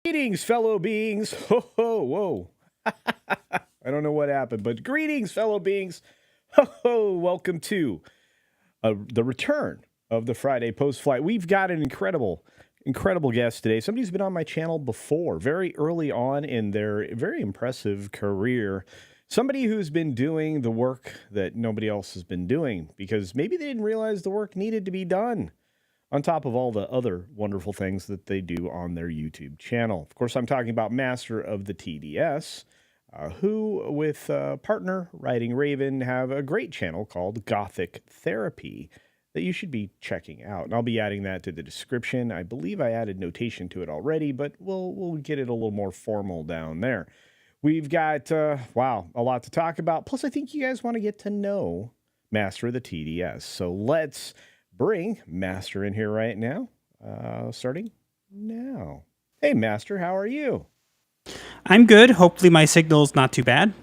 Greetings, fellow beings. Ho, ho, whoa. I don't know what happened, but greetings, fellow beings. Ho, ho. Welcome to the return of the Friday post-flight. We've got an incredible guest today. Somebody's been on my channel before, very early on in their very impressive career. Somebody who's been doing the work that nobody else has been doing because maybe they didn't realize the work needed to be done, on top of all the other wonderful things that they do on their YouTube channel. Of course, I'm talking about Master of the TDS, who, with partner Riding Raven, have a great channel called Gothic Therapy that you should be checking out. And I'll be adding that to the description. I believe I added notation to it already, but we'll get it a little more formal down there. We've got, a lot to talk about. Plus, I think you guys want to get to know Master of the TDS. So let's bring Master in here right now, starting now. Hey, Master, how are you? I'm good. Hopefully my signal's not too bad.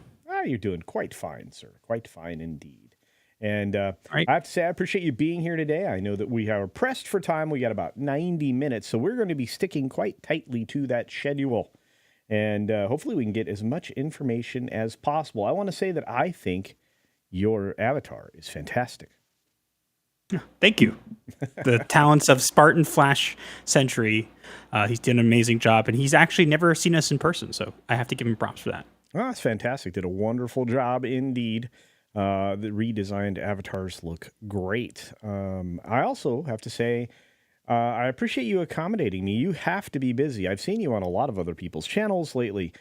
You're doing quite fine, sir. Quite fine indeed. And All right. I have to say, I appreciate you being here today. I know that we are pressed for time. We got about 90 minutes, so we're going to be sticking quite tightly to that schedule. And hopefully we can get as much information as possible. I want to say that I think your avatar is fantastic. Thank you. The talents of Spartan Flash Sentry. He's done an amazing job, and he's actually never seen us in person, so I have to give him props for that. Oh, that's fantastic. Did a wonderful job indeed. The redesigned avatars look great. I also have to say, I appreciate you accommodating me. You have to be busy. I've seen you on a lot of other people's channels lately.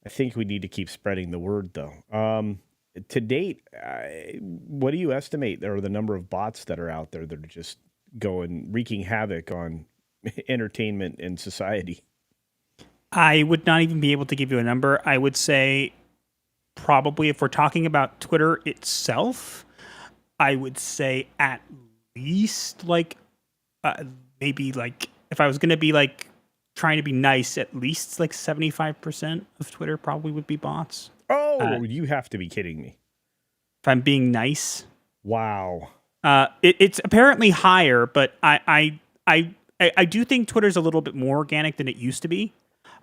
I think we need to keep spreading the word, though. To date, what do you estimate are the number of bots that are out there that are just wreaking havoc on entertainment and society? I would not even be able to give you a number. I would say probably if we're talking about Twitter itself, I would say at least maybe if I was going to be trying to be nice, at least 75% of Twitter probably would be bots. Oh, you have to be kidding me. If I'm being nice. Wow. It's apparently higher, but I do think Twitter's a little bit more organic than it used to be.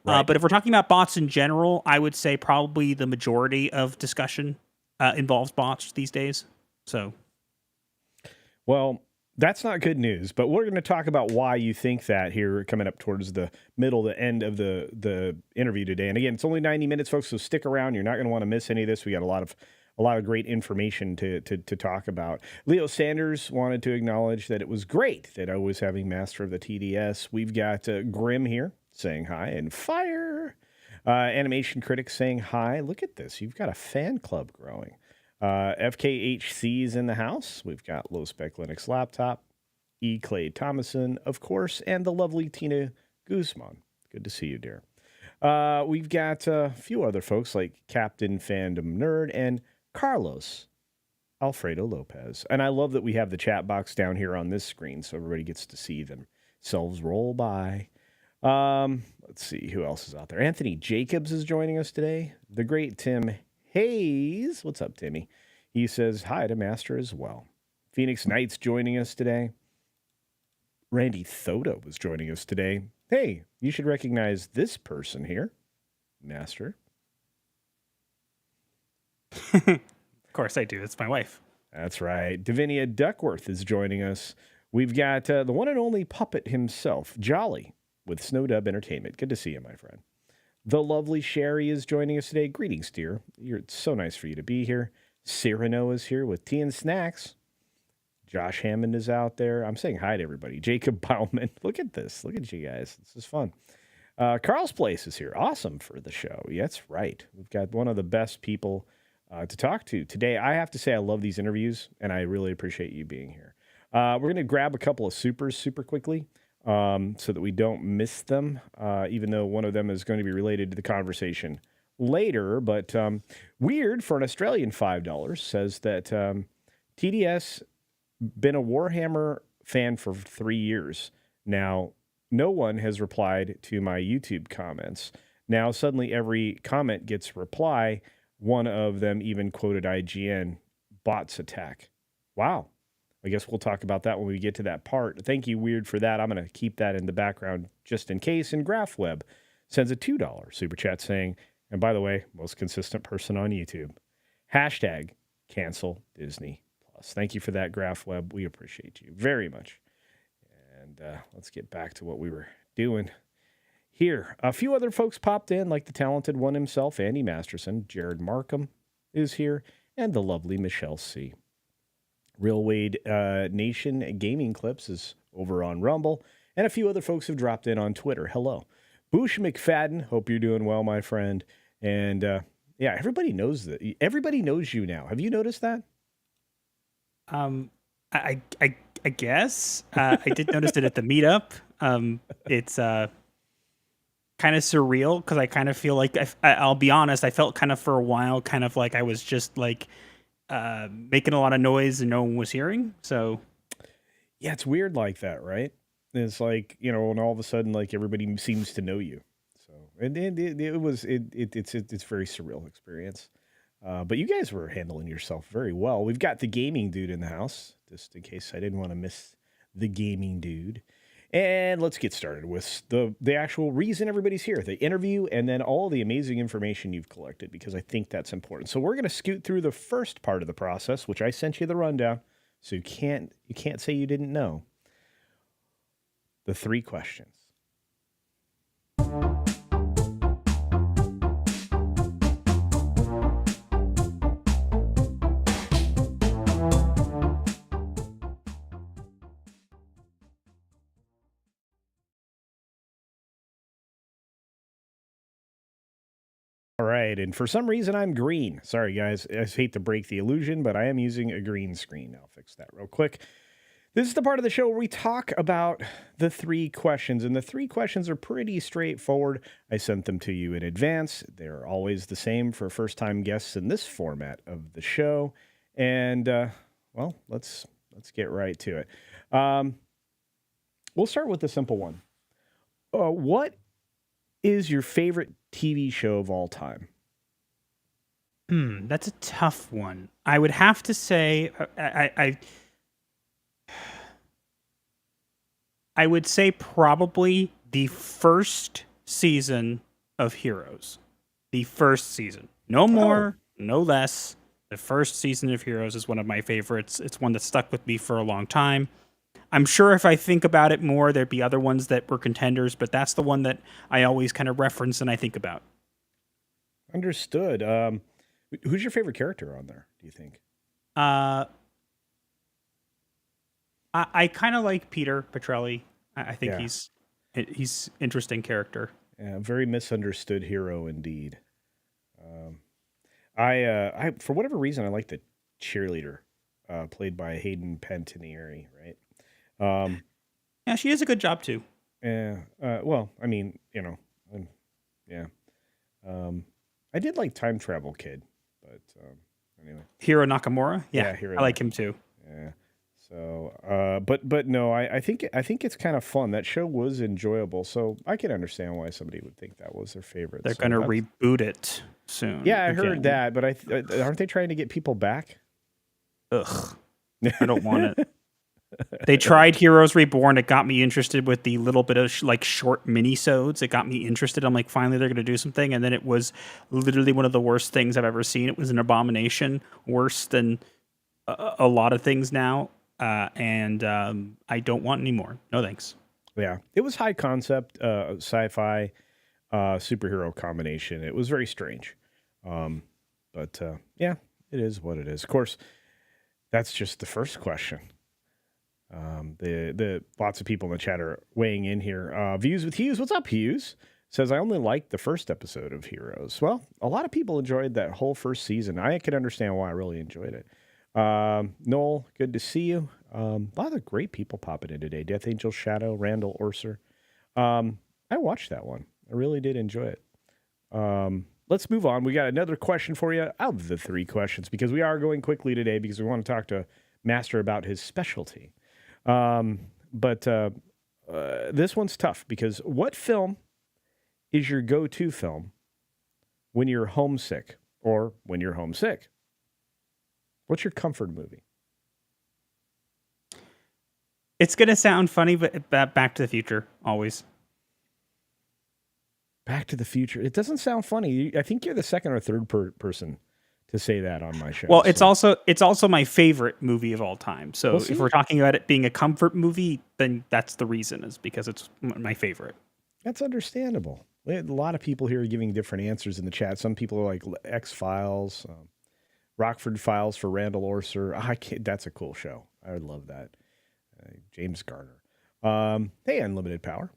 Right. But if we're talking about bots in general, I would say probably the majority of discussion involves bots these days. So, well, that's not good news, but we're going to talk about why you think that here coming up towards the end of the interview today. And again, it's only 90 minutes, folks, so stick around. You're not going to want to miss any of this. We got a lot of great information to talk about. Leo Sanders wanted to acknowledge that it was great that I was having Master of the TDS. We've got Grim here saying hi, and Fire. Animation Critics saying hi. Look at this. You've got a fan club growing. FKHC is in the house. We've got Low Spec Linux Laptop, E. Clay Thomason, of course, and the lovely Tina Guzman. Good to see you, dear. We've got a few other folks like Captain Fandom Nerd and Carlos Alfredo Lopez. And I love that we have the chat box down here on this screen so everybody gets to see themselves roll by. Let's see who else is out there. Anthony Jacobs is joining us today. The great Tim Hayes. What's up, Timmy? He says hi to Master as well. Phoenix Knights joining us today. Randy Thodo was joining us today. Hey, you should recognize this person here, Master. Of course I do. It's my wife. That's right. Davinia Duckworth is joining us. We've got the one and only puppet himself, Jolly, with Snowdub Entertainment. Good to see you, my friend. The lovely Sherry is joining us today. Greetings, dear. It's so nice for you to be here. Cyrano is here with Tea and Snacks. Josh Hammond is out there. I'm saying hi to everybody. Jacob Bauman. Look at this. Look at you guys. This is fun. Carl's Place is here. Awesome for the show. Yeah, that's right. We've got one of the best people to talk to today. I have to say I love these interviews, and I really appreciate you being here. We're going to grab a couple of supers super quickly. So that we don't miss them, even though one of them is going to be related to the conversation later. But Weird for an Australian $5 says that TDS been a Warhammer fan for 3 years. Now, no one has replied to my YouTube comments. Now, suddenly every comment gets reply. One of them even quoted IGN, bots attack. Wow. I guess we'll talk about that when we get to that part. Thank you, Weird, for that. I'm going to keep that in the background just in case. And GraphWeb sends a $2 super chat saying, and by the way, most consistent person on YouTube, hashtag cancel Disney Plus. Thank you for that, GraphWeb. We appreciate you very much. And let's get back to what we were doing here. A few other folks popped in, like the talented one himself, Andy Masterson. Jared Markham is here, and the lovely Michelle C. Real Wade Nation Gaming Clips is over on Rumble, and a few other folks have dropped in on Twitter. Hello. Boosh McFadden, hope you're doing well, my friend. And yeah, everybody knows that. Everybody knows you now. Have you noticed that? I guess I did notice it at the meetup. It's kind of surreal because I kind of feel like I'll be honest. I felt kind of for a while, kind of like I was just like making a lot of noise and no one was hearing. So yeah, it's weird like that, right? It's like, and all of a sudden, like everybody seems to know you. And it's a very surreal experience. But you guys were handling yourself very well. We've got the gaming dude in the house, just in case I didn't want to miss the gaming dude. And let's get started with the actual reason everybody's here, the interview, and then all the amazing information you've collected, because I think that's important. So we're going to scoot through the first part of the process, which I sent you the rundown, so you can't say you didn't know. The 3 questions. All right, and for some reason I'm green. Sorry, guys. I hate to break the illusion, but I am using a green screen. I'll fix that real quick. This is the part of the show where we talk about the 3 questions, and the 3 questions are pretty straightforward. I sent them to you in advance. They're always the same for first-time guests in this format of the show. And, well, let's get right to it. We'll start with the simple one. What is your favorite TV show of all time? That's a tough one. I would have to say I would say probably the first season of Heroes. The first season. No more, no less. The first season of Heroes is one of my favorites. It's one that stuck with me for a long time. I'm sure if I think about it more, there'd be other ones that were contenders, but that's the one that I always kind of reference and I think about. Understood. Who's your favorite character on there, do you think? I kind of like Peter Petrelli. I think he's interesting character. Yeah, very misunderstood hero indeed. I for whatever reason I like the cheerleader played by Hayden Panettiere, right? Yeah, she does a good job too. Yeah. Well, I mean, yeah. I did like Time Travel Kid, but anyway. Hiro Nakamura. Yeah, Hiro. I like him too. Yeah. So, but no, I think it's kind of fun. That show was enjoyable, so I can understand why somebody would think that was their favorite. They're going to reboot it soon. Yeah, I heard that, but aren't they trying to get people back? Ugh, I don't want it. They tried Heroes Reborn. It got me interested with the little bit of short mini-sodes. It got me interested. I'm like, finally, they're going to do something. And then it was literally one of the worst things I've ever seen. It was an abomination, worse than a lot of things now. And I don't want any more. No thanks. Yeah, it was high concept, sci-fi, superhero combination. It was very strange. But yeah, it is what it is. Of course, that's just the first question. The lots of people in the chat are weighing in here. Views with Hughes. What's up, Hughes? Says, I only liked the first episode of Heroes. Well, a lot of people enjoyed that whole first season. I can understand why I really enjoyed it. Noel, good to see you. A lot of great people popping in today. Death Angel Shadow, Randall Orser. I watched that one. I really did enjoy it. Let's move on. We got another question for you out of the 3 questions, because we are going quickly today because we want to talk to Master about his specialty. But this one's tough, because what film is your go-to film when you're homesick or when you're homesick? What's your comfort movie? It's going to sound funny, but Back to the Future, always. Back to the Future. It doesn't sound funny. I think you're the second or third person to say that on my show. Well, so. it's also my favorite movie of all time. So if we're talking about it being a comfort movie, then that's the reason, is because it's my favorite. That's understandable. A lot of people here are giving different answers in the chat. Some people are like X-Files, Rockford Files for Randall Orser. That's a cool show. I would love that. James Garner. Hey, Unlimited Power.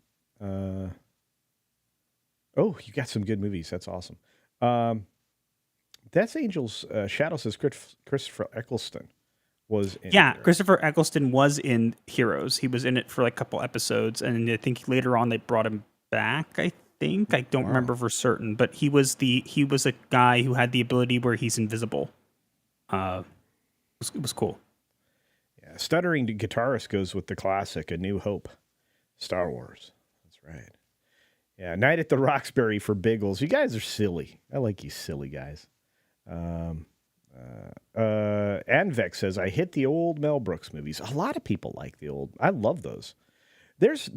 Oh, you got some good movies. That's awesome. Death Angel's Shadow says Christopher Eccleston was in Heroes. Christopher Eccleston was in Heroes. He was in it for like a couple episodes, and I think later on they brought him back, I think. I don't remember for certain, but he was a guy who had the ability where he's invisible. It was cool. Yeah, stuttering guitarist goes with the classic A New Hope, Star Wars. That's right. Yeah, Night at the Roxbury for Biggles. You guys are silly. I like you silly guys. Anvec says, I hit the old Mel Brooks movies. A lot of people like the old. I love those. There's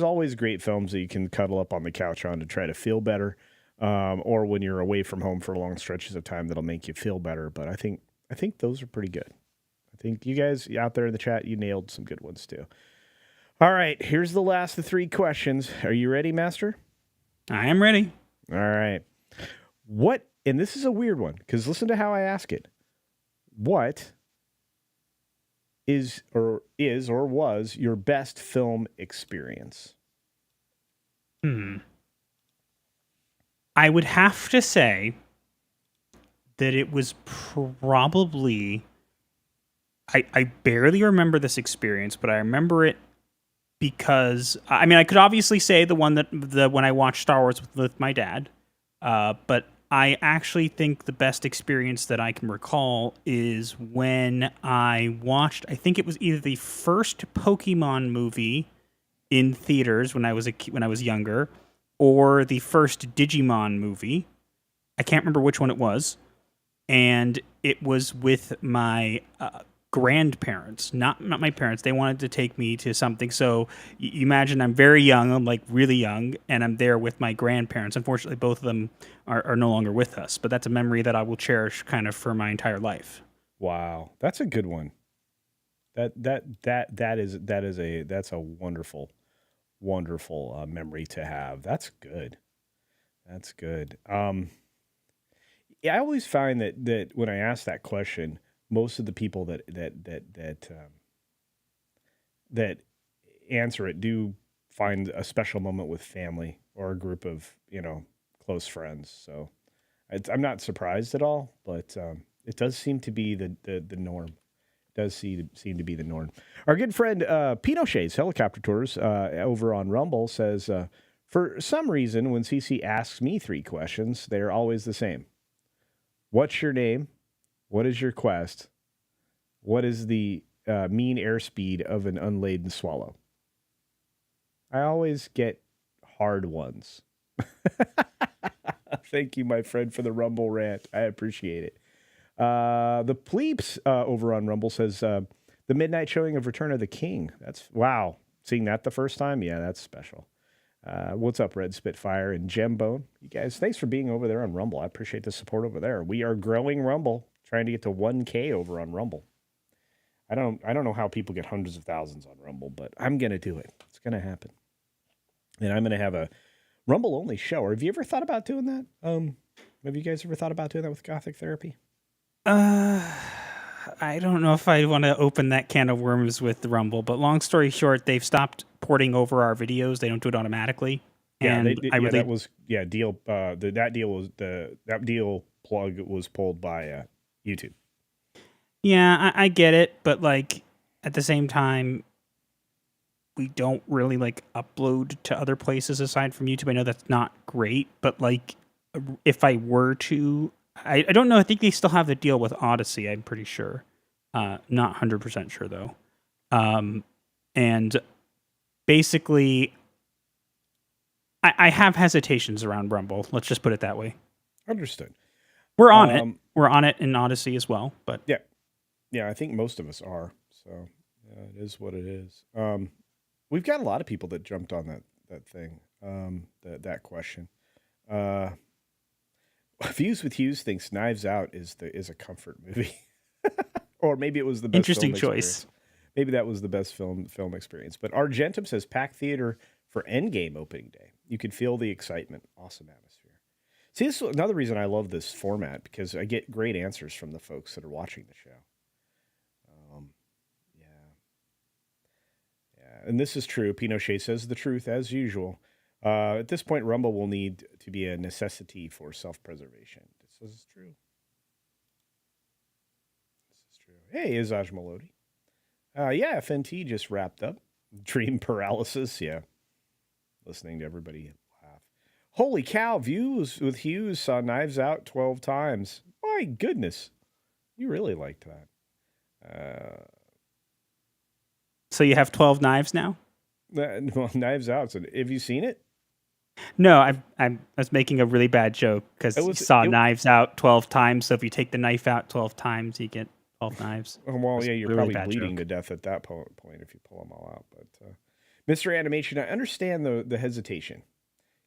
always great films that you can cuddle up on the couch on to try to feel better, or when you're away from home for long stretches of time that'll make you feel better. But I think those are pretty good. I think you guys out there in the chat, you nailed some good ones too. All right, here's the last of 3 questions. Are you ready, Master? I am ready. All right. What, and this is a weird one, because listen to how I ask it. What is or was your best film experience? I would have to say that it was probably... I barely remember this experience, but I remember it because, I mean, I could obviously say the one when I watched Star Wars with my dad, but I actually think the best experience that I can recall is when I watched, I think it was either the first Pokemon movie in theaters when I was younger, or the first Digimon movie. I can't remember which one it was, and it was with my grandparents, not my parents. They wanted to take me to something. So you imagine I'm very young, I'm like really young, and I'm there with my grandparents. Unfortunately, both of them are no longer with us, but that's a memory that I will cherish kind of for my entire life. Wow, that's a good one. That's a wonderful memory to have. That's good. That's good. Yeah, I always find that when I ask that question, most of the people that answer it do find a special moment with family or a group of close friends. So I'm not surprised at all, but it does seem to be the norm. It does seem to be the norm. Our good friend Pinochet's Helicopter Tours over on Rumble says, for some reason, when CC asks me 3 questions, they're always the same. What's your name? What is your quest? What is the mean airspeed of an unladen swallow? I always get hard ones. Thank you, my friend, for the Rumble rant. I appreciate it. The Pleeps over on Rumble says, the midnight showing of Return of the King. That's, wow. Seeing that the first time? Yeah, that's special. What's up, Red Spitfire and Gembone? You guys, thanks for being over there on Rumble. I appreciate the support over there. We are growing Rumble, trying to get to 1K over on Rumble. I don't know how people get hundreds of thousands on Rumble, but I'm going to do it. It's going to happen. And I'm going to have a Rumble-only show. Have you ever thought about doing that? Have you guys ever thought about doing that with Gothic Therapy? I don't know if I want to open that can of worms with the Rumble, but long story short, they've stopped porting over our videos. They don't do it automatically. Yeah, and that deal plug was pulled by YouTube. Yeah, I get it, but like at the same time, we don't really like upload to other places aside from YouTube. I know that's not great, but like if I were to, I don't know. I think they still have the deal with Odyssey. I'm pretty sure. Not 100% sure though. And basically, I have hesitations around Rumble. Let's just put it that way. Understood. We're on it. We're on it in Odyssey as well. But yeah, I think most of us are. So yeah, it is what it is. We've got a lot of people that jumped on that thing. That question. Views with Hughes thinks Knives Out is a comfort movie, or maybe it was the best. Interesting film choice. Experience. Maybe that was the best film experience. But Argentum says packed theater for Endgame opening day. You could feel the excitement. Awesome atmosphere. See, this is another reason I love this format, because I get great answers from the folks that are watching the show. Yeah, and this is true. Pinochet says the truth as usual. At this point, Rumble will need to be a necessity for self-preservation. This is true. Hey, Izaj Melody. Yeah, FNT just wrapped up. Dream paralysis, yeah. Listening to everybody laugh. Holy cow, Views with Hughes saw Knives Out 12 times. My goodness. You really liked that. So you have 12 knives now? Well, Knives Out. So have you seen it? No, I was making a really bad joke because you saw It, Knives Out 12 times. So if you take the knife out 12 times, you get 12 knives. well, It yeah, was you're a really probably bad bleeding joke. to death at that point if you pull them all out. But Mr. Animation, I understand the hesitation.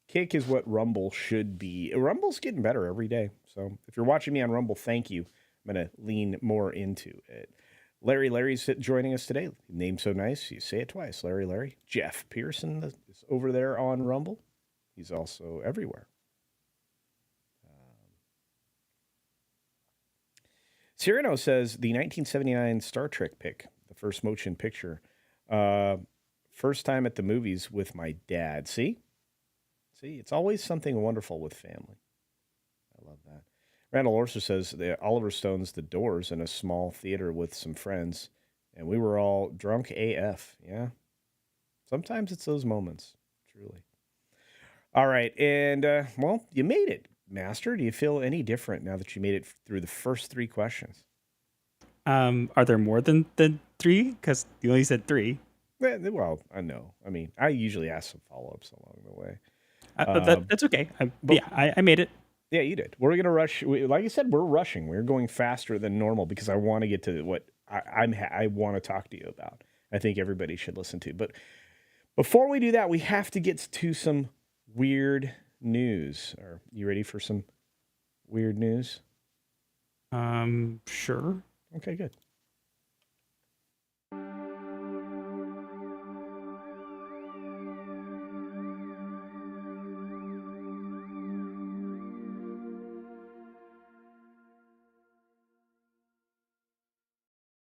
Kick is what Rumble should be. Rumble's getting better every day. So if you're watching me on Rumble, thank you. I'm going to lean more into it. Larry's joining us today. Name so nice, you say it twice. Larry. Jeff Pearson is over there on Rumble. He's also everywhere. Cyrano says the 1979 Star Trek pick, the first motion picture. First time at the movies with my dad. See, it's always something wonderful with family. I love that. Randall Orser says the Oliver Stone's The Doors in a small theater with some friends, and we were all drunk AF. Yeah. Sometimes it's those moments, truly. All right. And, well, you made it, Master. Do you feel any different now that you made it through the first three questions? Are there more than 3? Because you only said 3. Well, I know. I mean, I usually ask some follow-ups along the way. That's okay. I made it. Yeah, you did. We're gonna rush. Like I said, we're rushing. We're going faster than normal because I want to get to what I want to talk to you about. I think everybody should listen to. But before we do that, we have to get to some weird news. Are you ready for some weird news? Sure. Okay, good.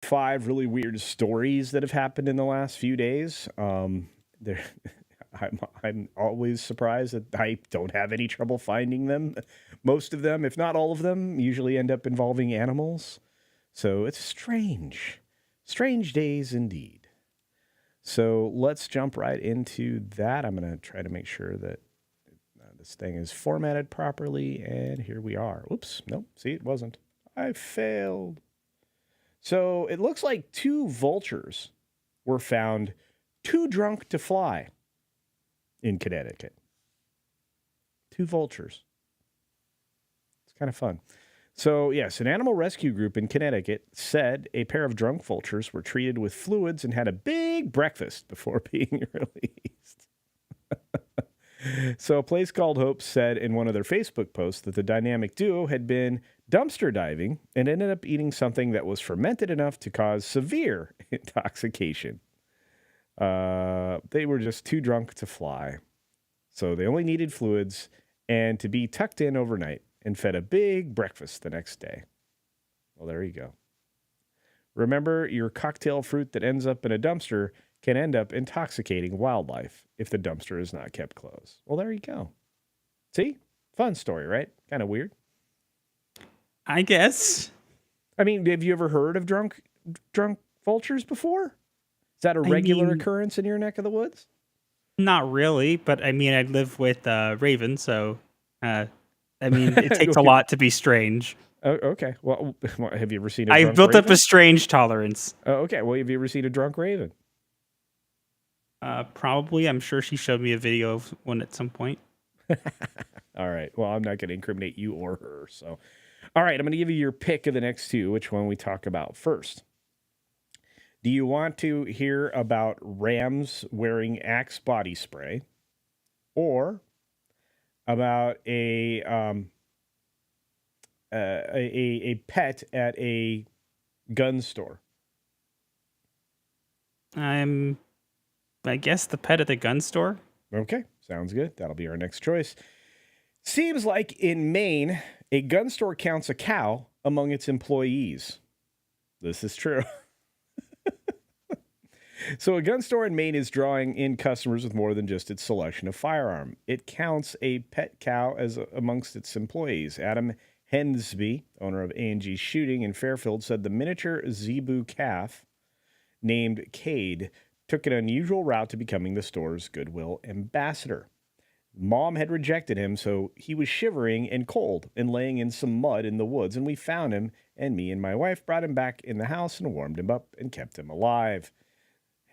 Five really weird stories that have happened in the last few days. There, I'm always surprised that I don't have any trouble finding them. Most of them, if not all of them, usually end up involving animals. So it's strange days indeed. So let's jump right into that. I'm going to try to make sure that this thing is formatted properly, and here we are. Oops, nope. See, it wasn't. I failed. So it looks like 2 vultures were found too drunk to fly in Connecticut. 2 vultures. It's kind of fun. So, yes, an animal rescue group in Connecticut said a pair of drunk vultures were treated with fluids and had a big breakfast before being released. So, a place called Hope said in one of their Facebook posts that the dynamic duo had been dumpster diving and ended up eating something that was fermented enough to cause severe intoxication. They were just too drunk to fly. So they only needed fluids and to be tucked in overnight and fed a big breakfast the next day. Well, there you go. Remember, your cocktail fruit that ends up in a dumpster can end up intoxicating wildlife if the dumpster is not kept closed. Well, there you go. See? Fun story, right? Kind of weird. I guess. I mean, have you ever heard of drunk vultures before? Is that a regular occurrence in your neck of the woods? Not really, but I mean, I live with Raven, so I mean, it takes a lot to be strange. Oh, okay. Well, have you ever seen a I've drunk built raven? up a strange tolerance. Oh, okay. Well, have you ever seen a drunk raven? Probably. I'm sure she showed me a video of one at some point. All right. Well, I'm not going to incriminate you or her. So, all right. I'm going to give you your pick of the next 2. Which one we talk about first? Do you want to hear about rams wearing Axe body spray, or about a pet at a gun store? I guess the pet at the gun store. Okay, sounds good. That'll be our next choice. Seems like in Maine, a gun store counts a cow among its employees. This is true. So a gun store in Maine is drawing in customers with more than just its selection of firearm. It counts a pet cow as amongst its employees. Adam Hensby, owner of A&G Shooting in Fairfield, said the miniature zebu calf named Cade took an unusual route to becoming the store's goodwill ambassador. Mom had rejected him, so he was shivering and cold and laying in some mud in the woods, and we found him, and me and my wife brought him back in the house and warmed him up and kept him alive.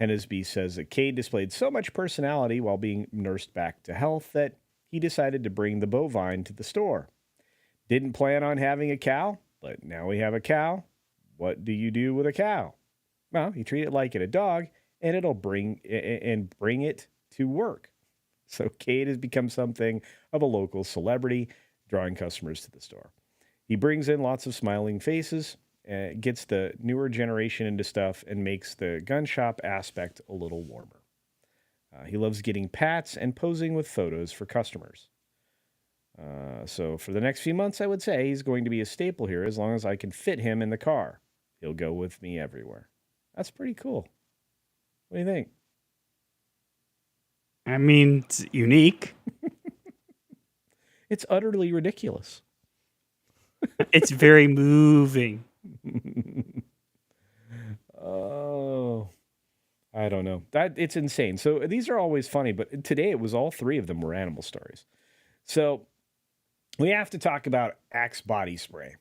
Hennesby says that Cade displayed so much personality while being nursed back to health that he decided to bring the bovine to the store. Didn't plan on having a cow, but now we have a cow. What do you do with a cow? Well, you treat it like a dog, and it'll bring it to work. So Cade has become something of a local celebrity, drawing customers to the store. He brings in lots of smiling faces, gets the newer generation into stuff, and makes the gun shop aspect a little warmer. He loves getting pats and posing with photos for customers. So for the next few months, I would say he's going to be a staple here as long as I can fit him in the car. He'll go with me everywhere. That's pretty cool. What do you think? I mean, it's unique. It's utterly ridiculous. It's very moving. Oh, I don't know. It's insane. So these are always funny, but today it was all three of them were animal stories. So we have to talk about Axe body spray,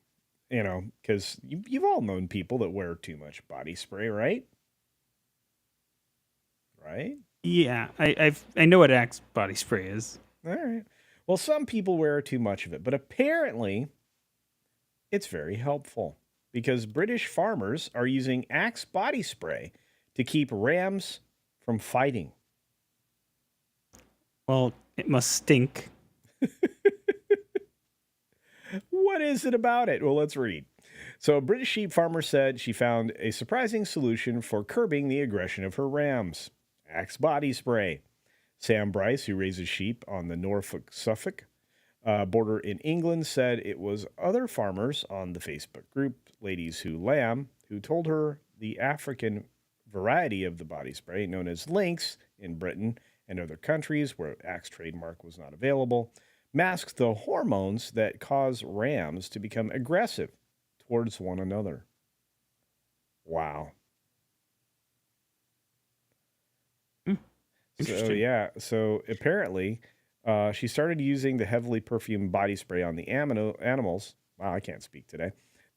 because you've all known people that wear too much body spray, right? Right? Yeah, I know what Axe body spray is. All right. Well, some people wear too much of it, but apparently it's very helpful because British farmers are using Axe body spray to keep rams from fighting. Well, it must stink. What is it about it? Well, let's read. So, a British sheep farmer said she found a surprising solution for curbing the aggression of her rams. Axe body spray. Sam Bryce, who raises sheep on the Norfolk-Suffolk border in England, said it was other farmers on the Facebook group, Ladies Who Lamb, who told her the African variety of the body spray, known as Lynx in Britain and other countries where Axe trademark was not available, masks the hormones that cause rams to become aggressive towards one another. Wow. Interesting. So apparently she started using the heavily perfumed body spray on the animals. Wow, I can't speak today.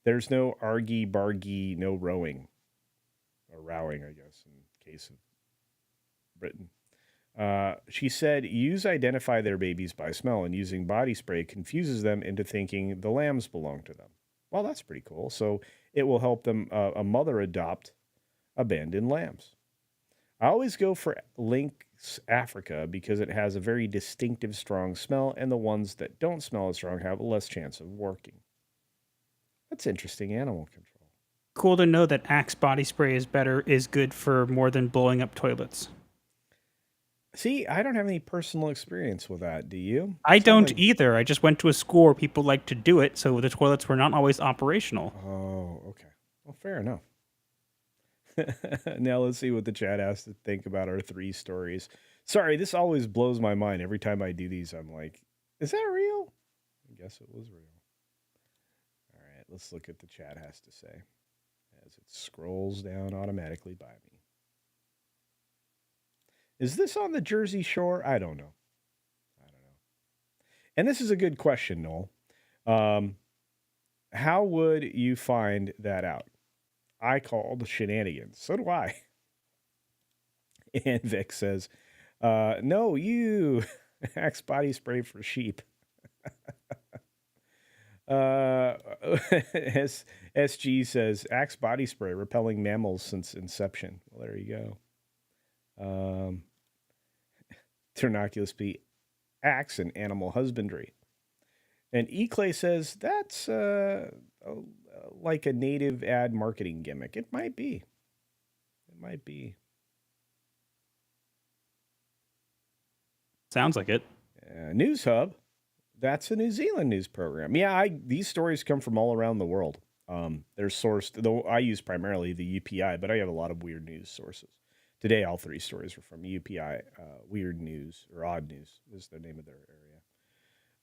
There's no argy-bargy, no rowing. Or rowing, I guess, in case of Britain. She said, ewes identify their babies by smell, and using body spray confuses them into thinking the lambs belong to them. Well, that's pretty cool. So it will help them, a mother adopt abandoned lambs. I always go for Lynx Africa because it has a very distinctive, strong smell, and the ones that don't smell as strong have a less chance of working. That's interesting animal control. Cool to know that Axe body spray is good for more than blowing up toilets. See, I don't have any personal experience with that. Do you? I don't either. I just went to a school where people like to do it, so the toilets were not always operational. Oh, okay. Well, fair enough. Now let's see what the chat has to think about our three stories. Sorry, this always blows my mind. Every time I do these, I'm like, is that real? I guess it was real. All right, let's look at the chat has to say as it scrolls down automatically by me. Is this on the Jersey Shore? I don't know. And this is a good question, Noel. How would you find that out? I called shenanigans. So do I. And Vic says, no, you Axe body spray for sheep. SG says, Axe body spray repelling mammals since inception. Well, there you go. Ternoculus P. Axe and animal husbandry. And Eclay says, that's like a native ad marketing gimmick. It might be. It might be. Sounds like it. News Hub. That's a New Zealand news program. Yeah, these stories come from all around the world. They're sourced, though I use primarily the UPI, but I have a lot of weird news sources. Today, all three stories were from UPI. Weird News, or Odd News is the name of their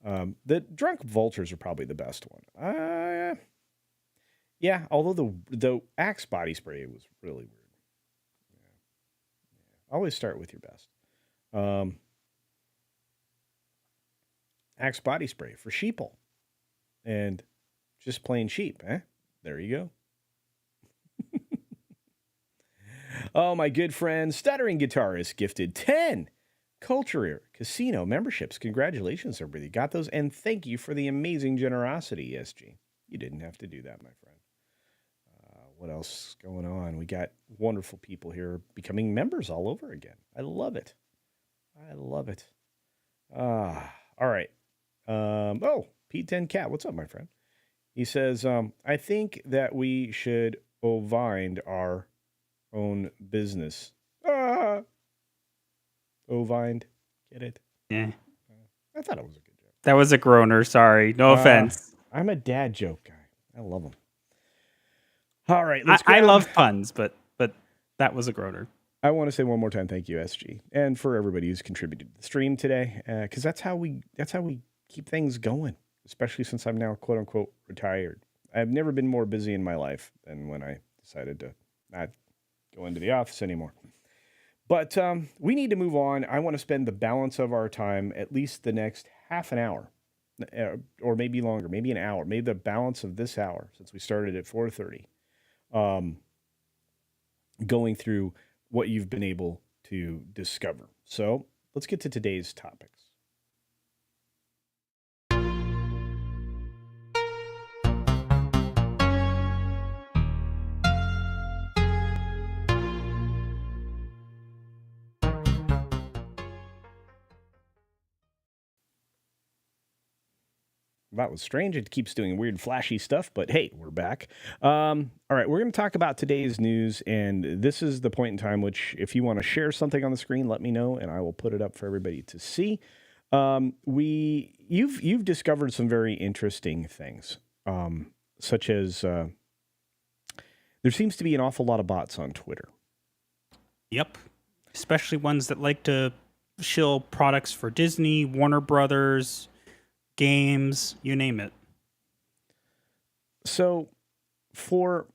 area. The Drunk Vultures are probably the best one. Yeah, although the Axe body spray was really weird. Yeah. Always start with your best. Axe body spray for sheeple. And just plain sheep, eh? There you go. Oh, my good friend, stuttering guitarist, gifted 10 CultureCasino memberships. Congratulations, everybody. Got those. And thank you for the amazing generosity, ESG. You didn't have to do that, my friend. What else is going on? We got wonderful people here becoming members all over again. I love it. I love it. All right. P10 Cat, what's up, my friend? He says, I think that we should ovind our own business. Ovind, get it? Yeah. I thought it was a good joke. That was a groaner. Sorry. No offense. I'm a dad joke guy. I love them. All right. I love puns, but that was a groaner. I want to say one more time, thank you, SG, and for everybody who's contributed to the stream today, because that's how we keep things going. Especially since I'm now quote unquote retired. I've never been more busy in my life than when I decided to not go into the office anymore. But we need to move on. I want to spend the balance of our time, at least the next half an hour, or maybe longer, maybe an hour, maybe the balance of this hour, since we started at 4:30. Going through what you've been able to discover. So let's get to today's topics. That was strange. It keeps doing weird, flashy stuff, but hey, we're back. All right, we're going to talk about today's news, and this is the point in time which, if you want to share something on the screen, let me know, and I will put it up for everybody to see. You've discovered some very interesting things, such as there seems to be an awful lot of bots on Twitter. Yep, especially ones that like to shill products for Disney, Warner Brothers, games, you name it. So for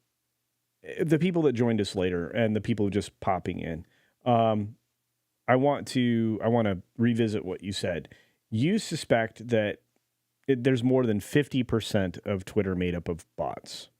the people that joined us later and the people just popping in, I want to revisit what you said. You suspect that there's more than 50% of Twitter made up of bots.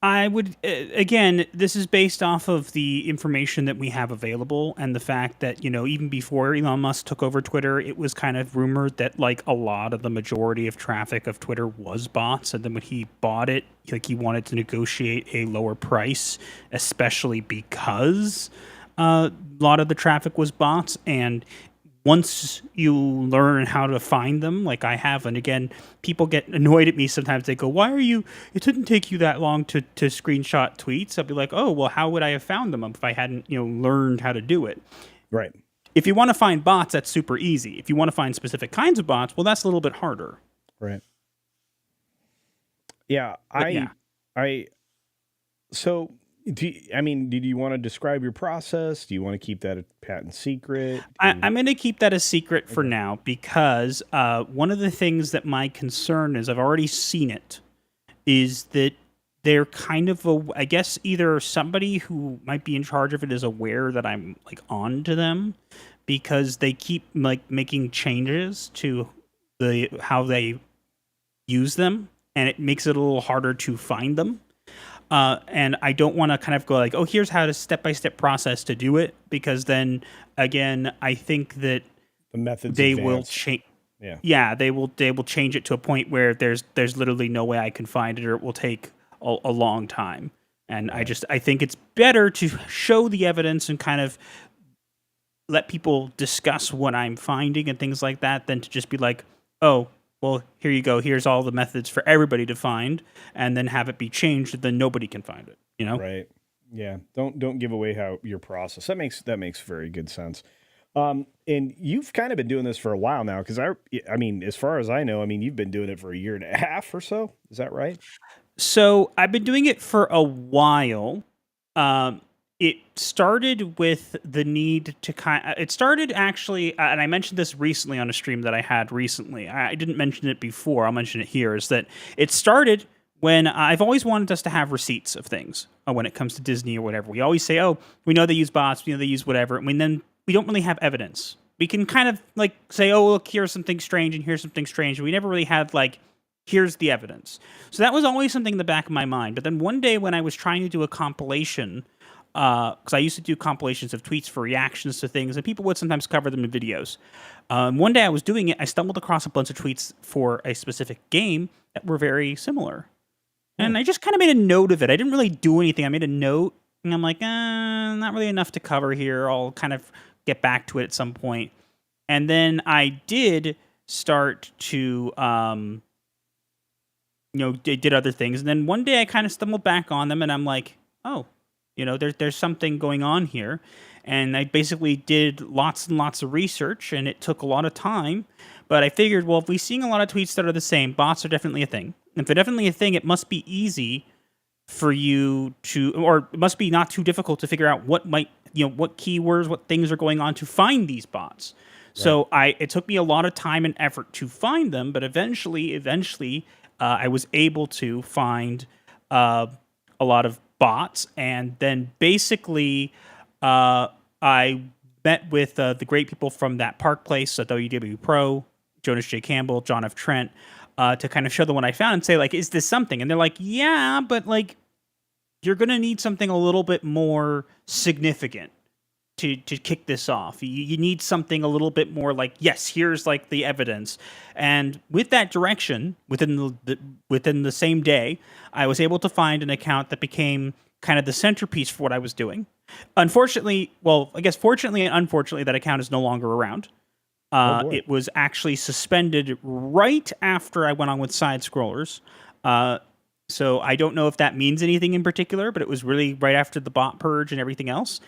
I would, again, this is based off of the information that we have available and the fact that, even before Elon Musk took over Twitter, it was kind of rumored that a lot of the majority of traffic of Twitter was bots. And then when he bought it, he wanted to negotiate a lower price, especially because a lot of the traffic was bots. And once you learn how to find them, like I have, and again, people get annoyed at me sometimes. They go, it didn't take you that long to screenshot tweets. I'll be like, oh, well, how would I have found them if I hadn't, learned how to do it? Right. If you want to find bots, that's super easy. If you want to find specific kinds of bots, well, that's a little bit harder. Right. Yeah. So... did you want to describe your process? Do you want to keep that a patent secret? I'm going to keep that a secret for now because one of the things that my concern is, I've already seen it, is that they're kind of, I guess, either somebody who might be in charge of it is aware that I'm on to them because they keep making changes to how they use them, and it makes it a little harder to find them. And I don't want to kind of go oh, here's how to step-by-step process to do it, because then again, I think that the methods they will change. Yeah, they will change it to a point where there's literally no way I can find it, or it will take a long time. And right. I think it's better to show the evidence and kind of let people discuss what I'm finding and things like that, than to just be like, oh, well, here you go. Here's all the methods for everybody to find, and then have it be changed, and then nobody can find it. Right? Yeah. Don't give away your process. That makes very good sense. And you've kind of been doing this for a while now, because I mean, as far as I know, you've been doing it for a year and a half or so. Is that right? So I've been doing it for a while. It started with the need to it started actually, and I mentioned this recently on a stream that I had recently. I didn't mention it before. I'll mention it here, is that it started when I've always wanted us to have receipts of things when it comes to Disney or whatever. We always say, oh, we know they use bots, we know they use whatever. Then we don't really have evidence. We can kind of say, oh, look, here's something strange and here's something strange. We never really had here's the evidence. So that was always something in the back of my mind. But then one day when I was trying to do a compilation because I used to do compilations of tweets for reactions to things, and people would sometimes cover them in videos. One day I was doing it, I stumbled across a bunch of tweets for a specific game that were very similar. And I just kind of made a note of it. I didn't really do anything. I made a note, and I'm like, not really enough to cover here. I'll kind of get back to it at some point. And then I did start to, did other things. And then one day I kind of stumbled back on them, and I'm like, oh, there's something going on here. And I basically did lots and lots of research, and it took a lot of time. But I figured, well, if we're seeing a lot of tweets that are the same, bots are definitely a thing. If they're definitely a thing, it must be easy for you to, or it must be not too difficult to figure out what keywords, what things are going on to find these bots. Right. So it took me a lot of time and effort to find them, but eventually, I was able to find a lot of bots, and then basically, I met with the great people from that Park Place, WW Pro, Jonas J. Campbell, John F. Trent, to kind of show them what I found and say, like, is this something? And they're like, yeah, but like, you're going to need something a little bit more significant to kick this off. You need something a little bit more like, yes, here's like the evidence. And with that direction, within the same day, I was able to find an account that became kind of the centerpiece for what I was doing. Unfortunately, well, I guess fortunately and unfortunately, that account is no longer around. It was actually suspended right after I went on with side scrollers. So I don't know if that means anything in particular, but it was really right after the bot purge and everything else.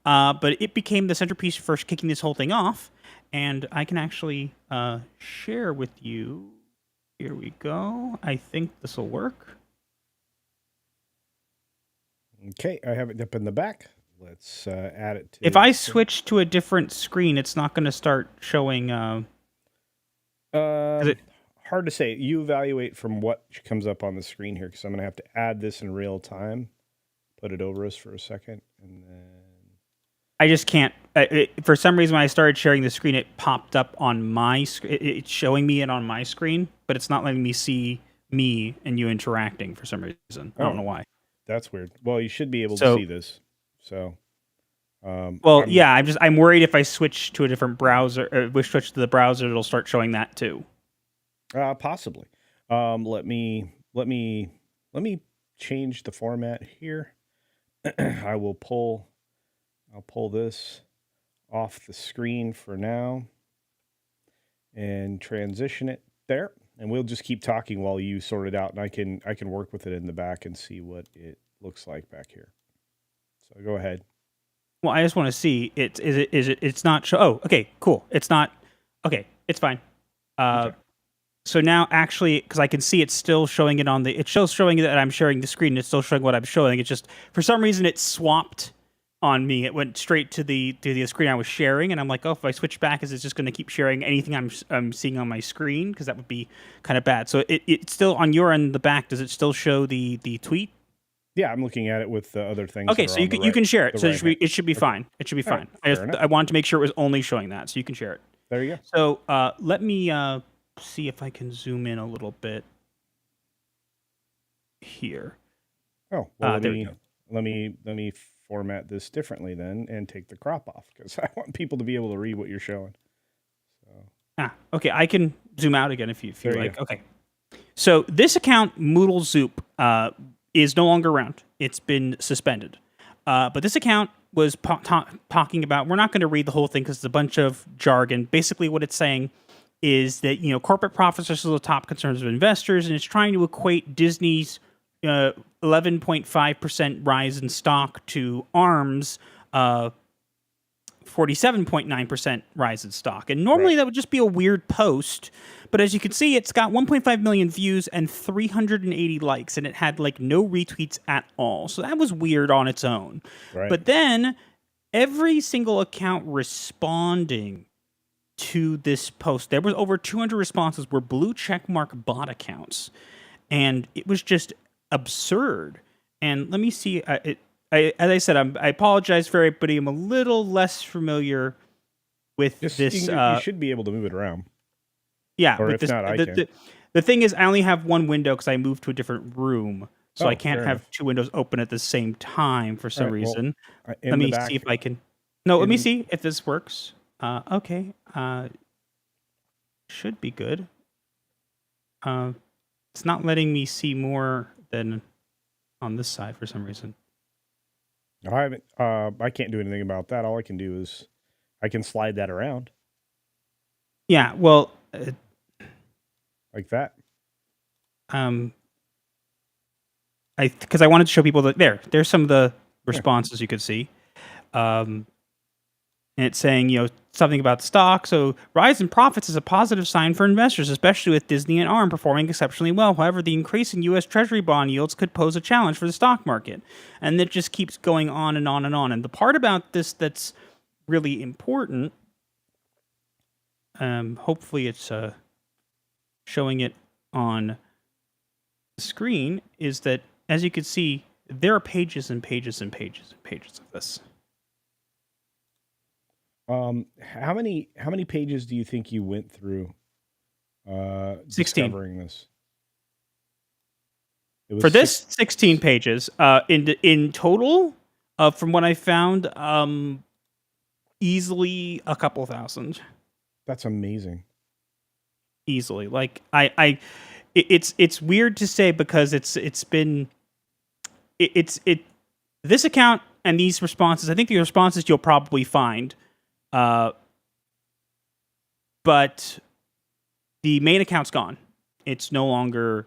But it became the centerpiece for kicking this whole thing off. And I can actually share with you. Here we go. I think this will work. Okay, I have it up in the back. Let's add it to... If I switch to a different screen, it's not going to start showing... hard to say. You evaluate from what comes up on the screen here, because I'm going to have to add this in real time. Put it over us for a second, and then... I just can't... for some reason, when I started sharing the screen, it popped up on my screen. It's showing me it on my screen, but it's not letting me see me and you interacting for some reason. I don't know why. That's weird. Well, you should be able to see this. So, I'm worried if I switch to a different browser, or switch to the browser, it'll start showing that too. Possibly. Let me change the format here. I'll pull this off the screen for now and transition it there. And we'll just keep talking while you sort it out, and I can work with it in the back and see what it looks like back here. So go ahead. Well, I just want to see it's not oh, okay, cool. It's not okay, it's fine. Okay. So now actually, because I can see it's still showing it on it's still showing that I'm sharing the screen, and it's still showing what I'm showing. It's just for some reason it swapped on me. It went straight to the screen I was sharing, and I'm like, oh, if I switch back, is it just going to keep sharing anything I'm seeing on my screen? Because that would be kind of bad. So it's still on your end, the back. Does it still show the tweet? Yeah, I'm looking at it with the other things. Okay, so you can share it. So it should be fine. It should be fine. Right, I wanted to make sure it was only showing that, so you can share it. There you go. So let me see if I can zoom in a little bit here. Oh, well, let me format this differently then and take the crop off, because I want people to be able to read what you're showing. So. Okay, I can zoom out again if you like. Okay. So this account, Moodle Zoop, is no longer around. It's been suspended. But this account was talking about, we're not going to read the whole thing because it's a bunch of jargon. Basically what it's saying is that, corporate profits are still the top concerns of investors, and it's trying to equate Disney's 11.5% rise in stock to ARM's 47.9% rise in stock. And normally that would just be a weird post, but as you can see, it's got 1.5 million views and 380 likes, and it had like no retweets at all. So that was weird on its own. Right. But then every single account responding to this post, there was over 200 responses, were blue checkmark bot accounts, and it was just absurd. And let me see. As I said, I apologize for everybody. I'm a little less familiar with this. You should be able to move it around. Yeah, or if not, I can. The thing is, I only have one window because I moved to a different room. So I Oh, can't fair have enough. two windows open at the same time for All some right. Well, reason. Let in the me see back, if I can. No, let me in see if this works. Okay. Should be good. Uh, it's not letting me see more than on this side for some reason. I haven't. I can't do anything about that. All I can do is I can slide that around Yeah. Well, like that. um, because I wanted to show people that there's some of the Yeah. responses you could see. Um, and it's saying, something about stock. So rise in profits is a positive sign for investors, especially with Disney and ARM performing exceptionally well. However, the increase in U.S. Treasury bond yields could pose a challenge for the stock market. And it just keeps going on and on and on. And the part about this that's really important, hopefully it's showing it on the screen, is that, as you can see, there are pages and pages and pages and pages of this. How many pages do you think you went through 16. discovering this? It was For this, 16 pages. In total, from what I found, easily a couple thousand. That's amazing. Easily, like it's weird to say because this account and these responses. I think the responses you'll probably find, but the main account's gone. It's no longer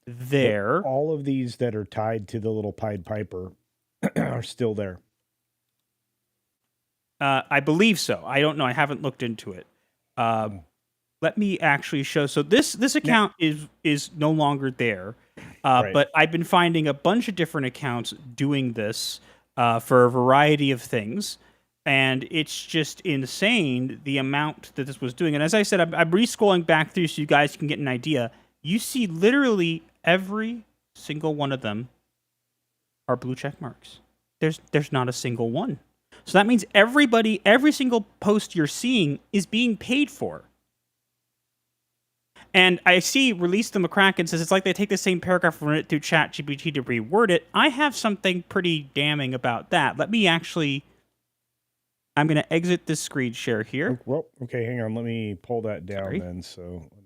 there. But all of these that are tied to the little Pied Piper are still there. I believe so. I don't know. I haven't looked into it. Let me actually show. So this account is no longer there, Right. but I've been finding a bunch of different accounts doing this for a variety of things, and it's just insane the amount that this was doing. And as I said, I'm re-scrolling back through so you guys can get an idea. You see literally every single one of them are blue check marks. There's not a single one. So that means every single post you're seeing is being paid for. And I see Release the McCracken says it's like they take the same paragraph and run it through ChatGPT to reword it. I have something pretty damning about that. I'm going to exit this screen share here. Well, okay, hang on. Let me pull that down Sorry. then. So let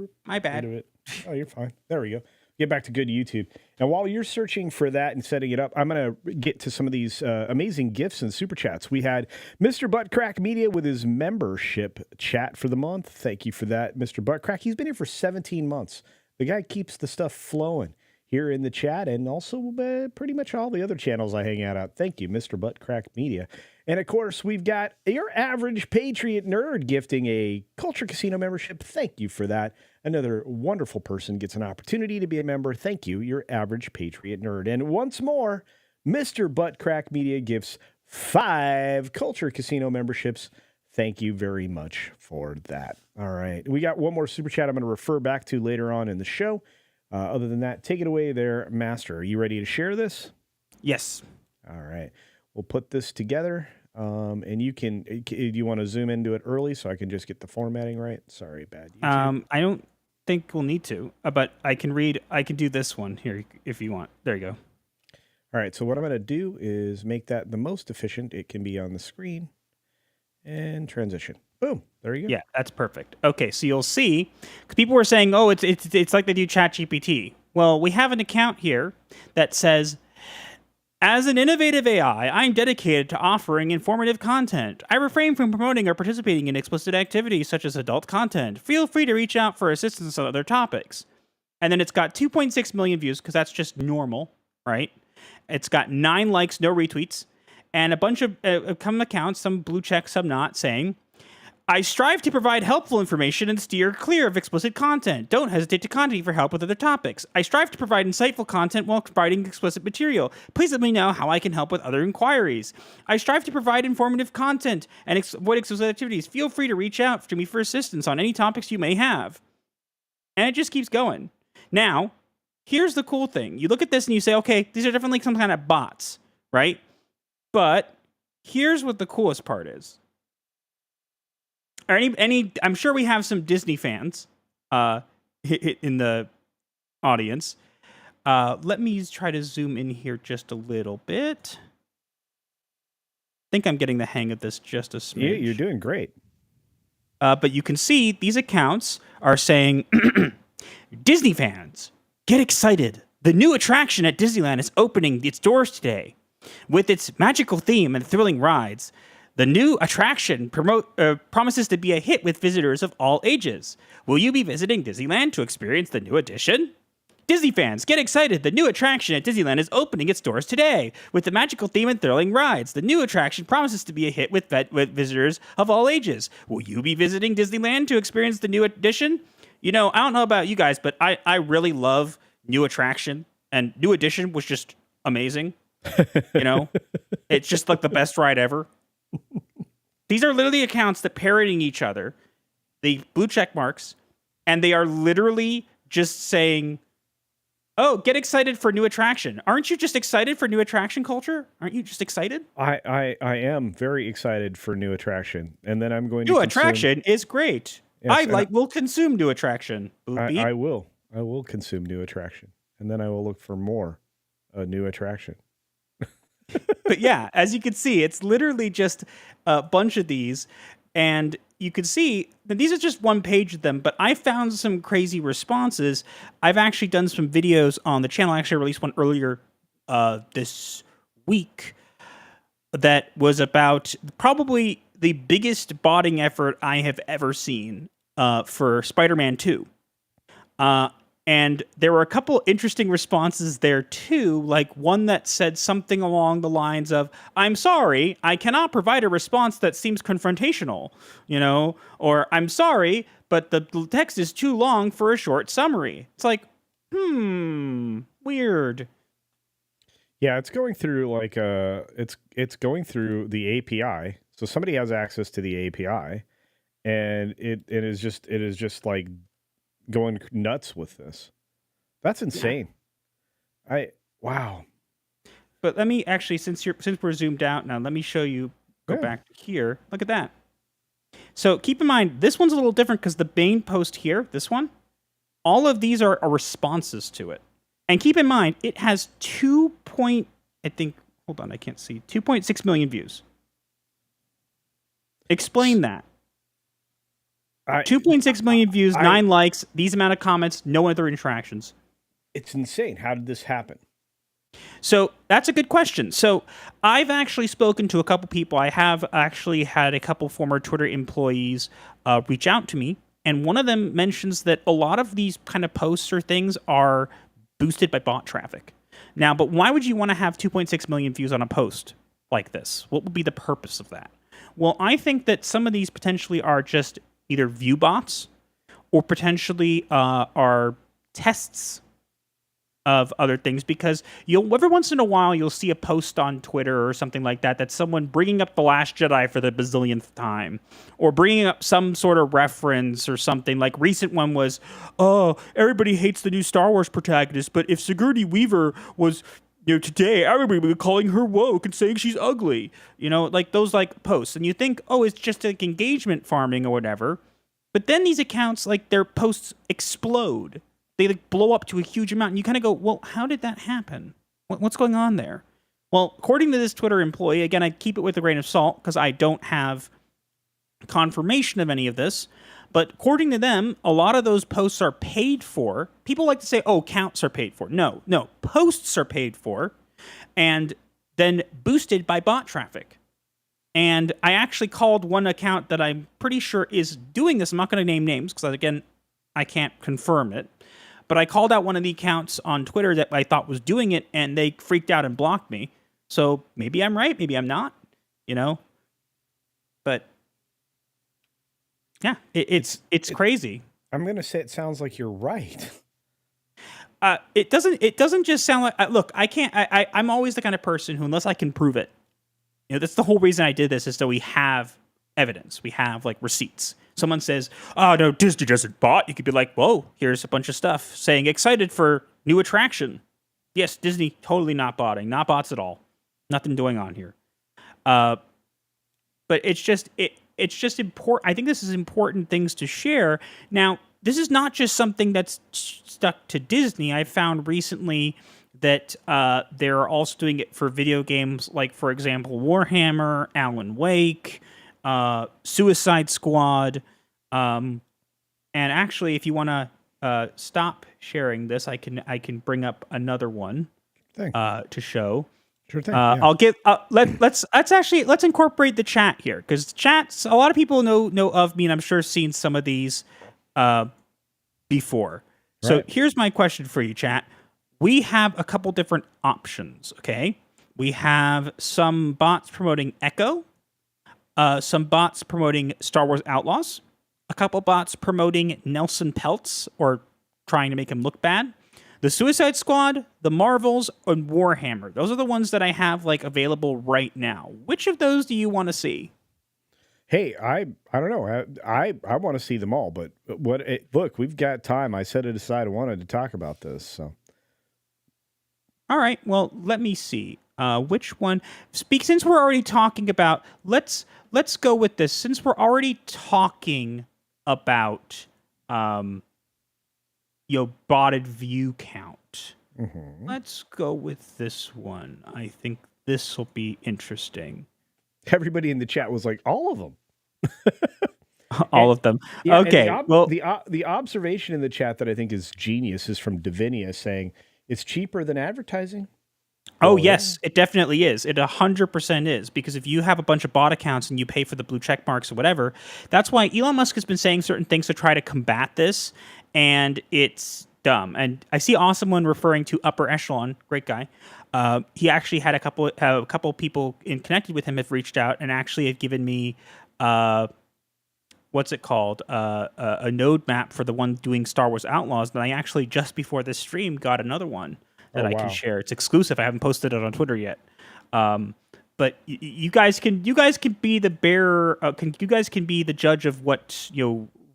me. My bad. Rid of it. Oh, you're fine. There we go. Get back to good YouTube. Now, while you're searching for that and setting it up, I'm going to get to some of these amazing gifts and super chats. We had Mr. Buttcrack Media with his membership chat for the month. Thank you for that, Mr. Buttcrack. He's been here for 17 months. The guy keeps the stuff flowing here in the chat and also pretty much all the other channels I hang out at. Thank you, Mr. Buttcrack Media. And, of course, we've got your average Patriot nerd gifting a Culture Casino membership. Thank you for that. Another wonderful person gets an opportunity to be a member. Thank you, your average Patriot nerd. And once more, Mr. Buttcrack Media gives 5 Culture Casino memberships. Thank you very much for that. All right. We got one more super chat I'm going to refer back to later on in the show. Other than that, take it away there, Master. Are you ready to share this? Yes. All right. We'll put this together. And you can, do you want to zoom into it early so I can just get the formatting right? Sorry, bad YouTube. I don't think we'll need to, but I can do this one here if you want. There you go. All right. So what I'm going to do is make that the most efficient it can be on the screen and transition. Boom. There you go. Yeah, that's perfect. Okay. So you'll see, because people were saying, oh, it's like they do ChatGPT. Well, we have an account here that says, as an innovative AI, I'm dedicated to offering informative content. I refrain from promoting or participating in explicit activities such as adult content. Feel free to reach out for assistance on other topics. And then it's got 2.6 million views because that's just normal, right? It's got 9 likes, no retweets, and a bunch of some accounts, some blue check, some not, saying, I strive to provide helpful information and steer clear of explicit content. Don't hesitate to contact me for help with other topics. I strive to provide insightful content while providing explicit material. Please let me know how I can help with other inquiries. I strive to provide informative content and avoid explicit activities. Feel free to reach out to me for assistance on any topics you may have. And it just keeps going. Now, here's the cool thing. You look at this and you say, okay, these are definitely some kind of bots, right? But here's what the coolest part is. Or I'm sure we have some Disney fans in the audience. Let me try to zoom in here just a little bit. I think I'm getting the hang of this just a smidge. Yeah, you're doing great. But you can see these accounts are saying, Disney fans, get excited. The new attraction at Disneyland is opening its doors today. With its magical theme and thrilling rides, the new attraction promises to be a hit with visitors of all ages. Will you be visiting Disneyland to experience the new addition? Disney fans, get excited! The new attraction at Disneyland is opening its doors today. With the magical theme and thrilling rides, the new attraction promises to be a hit with visitors of all ages. Will you be visiting Disneyland to experience the new addition? You know, I don't know about you guys, but I really love new attraction, and new addition was just amazing. You know, it's just like the best ride ever. These are literally accounts that parroting each other, the blue check marks, and they are literally just saying, oh, get excited for new attraction. Aren't you just excited for new attraction culture? Aren't you just excited? I am very excited for new attraction. And then I'm going to New attraction is great. Yes, will consume new attraction. I will. I will consume new attraction. And then I will look for more new attraction. But yeah, as you can see, it's literally just a bunch of these. And you can see that these are just one page of them, but I found some crazy responses. I've actually done some videos on the channel. I actually released one earlier this week that was about probably the biggest botting effort I have ever seen for Spider-Man 2. And there were a couple interesting responses there too, like one that said something along the lines of, I'm sorry, I cannot provide a response that seems confrontational, you know, or I'm sorry, but the text is too long for a short summary. It's like, weird. Yeah, it's going through like it's going through the API. So somebody has access to the API, and it is just like going nuts with this. That's insane. Yeah. Wow. But let me actually, since we're zoomed out now, let me show you. Go back to here. Look at that. So keep in mind, this one's a little different because the main post here, this one, all of these are responses to it. And keep in mind, it has 2.6 million views. Explain that. 2.6 million views, 9 likes, these amount of comments, no other interactions. It's insane. How did this happen? So that's a good question. So I've actually spoken to a couple people. I have actually had a couple former Twitter employees reach out to me. And one of them mentions that a lot of these kind of posts or things are boosted by bot traffic. Now, but why would you want to have 2.6 million views on a post like this? What would be the purpose of that? Well, I think that some of these potentially are just either view bots or potentially are tests of other things, because every once in a while you'll see a post on Twitter or something like that that's someone bringing up The Last Jedi for the bazillionth time, or bringing up some sort of reference or something. Like recent one was, oh, everybody hates the new Star Wars protagonist, but if Sigourney Weaver was, you know, today everybody would be calling her woke and saying she's ugly, you know, like those like posts. And you think, oh, it's just like engagement farming or whatever. But then these accounts, like their posts explode. They like blow up to a huge amount. And you kind of go, well, how did that happen? What's going on there? Well, according to this Twitter employee, again, I keep it with a grain of salt because I don't have confirmation of any of this. But according to them, a lot of those posts are paid for. People like to say, oh, counts are paid for. No, posts are paid for and then boosted by bot traffic. And I actually called one account that I'm pretty sure is doing this. I'm not going to name names because, again, I can't confirm it. But I called out one of the accounts on Twitter that I thought was doing it, and they freaked out and blocked me. So maybe I'm right, maybe I'm not, you know? But yeah, it's crazy. I'm going to say it sounds like you're right. It doesn't just sound like, look, I'm always the kind of person who, unless I can prove it, you know, that's the whole reason I did this, is so we have evidence. We have like receipts. Someone says, oh, no, Disney doesn't bot. You could be like, whoa, here's a bunch of stuff saying excited for new attraction. Yes, Disney totally not botting, not bots at all. Nothing going on here. But it's just important. I think this is important things to share. Now, this is not just something that's stuck to Disney. I found recently that they're also doing it for video games, like, for example, Warhammer, Alan Wake, Suicide Squad. And actually, if you want to stop sharing this, I can bring up another one to show. Sure thing. Yeah. I'll get let's incorporate the chat here, because chats, a lot of people know of me, and I'm sure seen some of these before. So Right. here's my question for you, chat. We have a couple different options. Okay, we have some bots promoting Echo, some bots promoting Star Wars Outlaws, a couple bots promoting Nelson Peltz or trying to make him look bad. The Suicide Squad, the Marvels, and Warhammer. Those are the ones that I have like available right now. Which of those do you want to see? Hey, I don't know. I want to see them all, but look, we've got time. I set it aside. I wanted to talk about this. So, all right. Well, let me see. Which one? Since we're already talking about, let's go with this. Since we're already talking about botted view count. Let's go with this one. I think this will be interesting. everybody in the chat was like, all of them. All of them. Yeah, okay. The observation in the chat that I think is genius is from Davinia saying it's cheaper than advertising. Oh, yes, it definitely is. It 100% is, because if you have a bunch of bot accounts and you pay for the blue check marks or whatever, that's why Elon Musk has been saying certain things to try to combat this, and it's dumb. And I see Awesome One referring to Upper Echelon, great guy. He actually had a couple people connected with him have reached out and actually have given me what's it called? A node map for the one doing Star Wars Outlaws. And I actually, just before this stream, got another one that I can share. It's exclusive. I haven't posted it on Twitter yet. But you guys can be the bearer. You guys can be the judge of what's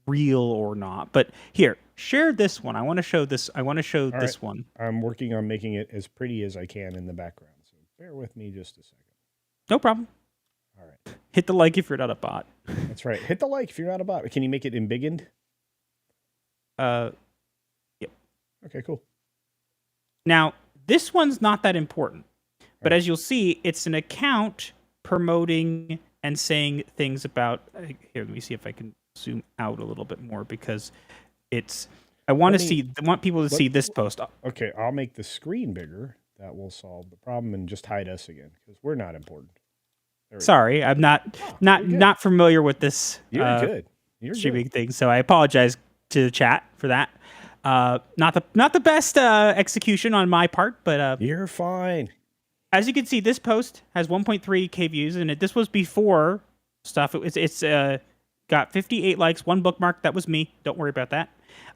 real or not. But here, share this one. I want to show this. This one. I'm working on making it as pretty as I can in the background. So bear with me just a second. No problem. All right. Hit the like if you're not a bot. That's right. Hit the like if you're not a bot. Can you make it embiggened? Yep. Okay, cool. Now, this one's not that important. But as you'll see, it's an account promoting and saying things about... Here, let me see if I can zoom out a little bit more, because it's... I want people to see this post. Okay, I'll make the screen bigger. That will solve the problem, and just hide us again, because we're not important. Sorry, I'm not familiar with this You're streaming thing, so I apologize to the chat for that. Not the best execution on my part, but you're fine. As you can see, this post has 1.3k views, and this was before stuff. It's got 58 likes, 1 bookmark. That was me. Don't worry about that.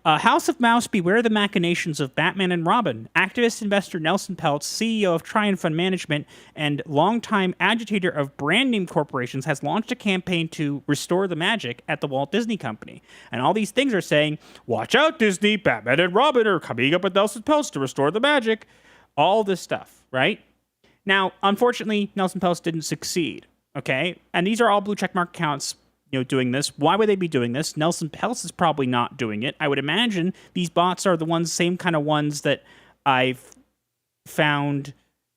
House of Mouse, beware the machinations of Batman and Robin. Activist investor Nelson Peltz, CEO of Triumph Fund Management and longtime agitator of brand name corporations, has launched a campaign to restore the magic at the Walt Disney Company. And all these things are saying, watch out, Disney, Batman and Robin are coming up with Nelson Peltz to restore the magic. All this stuff, right? Now, unfortunately, Nelson Peltz didn't succeed, okay? And these are all blue checkmark accounts doing this. Why would they be doing this? Nelson Peltz is probably not doing it. I would imagine these bots are the same kind of ones that I've found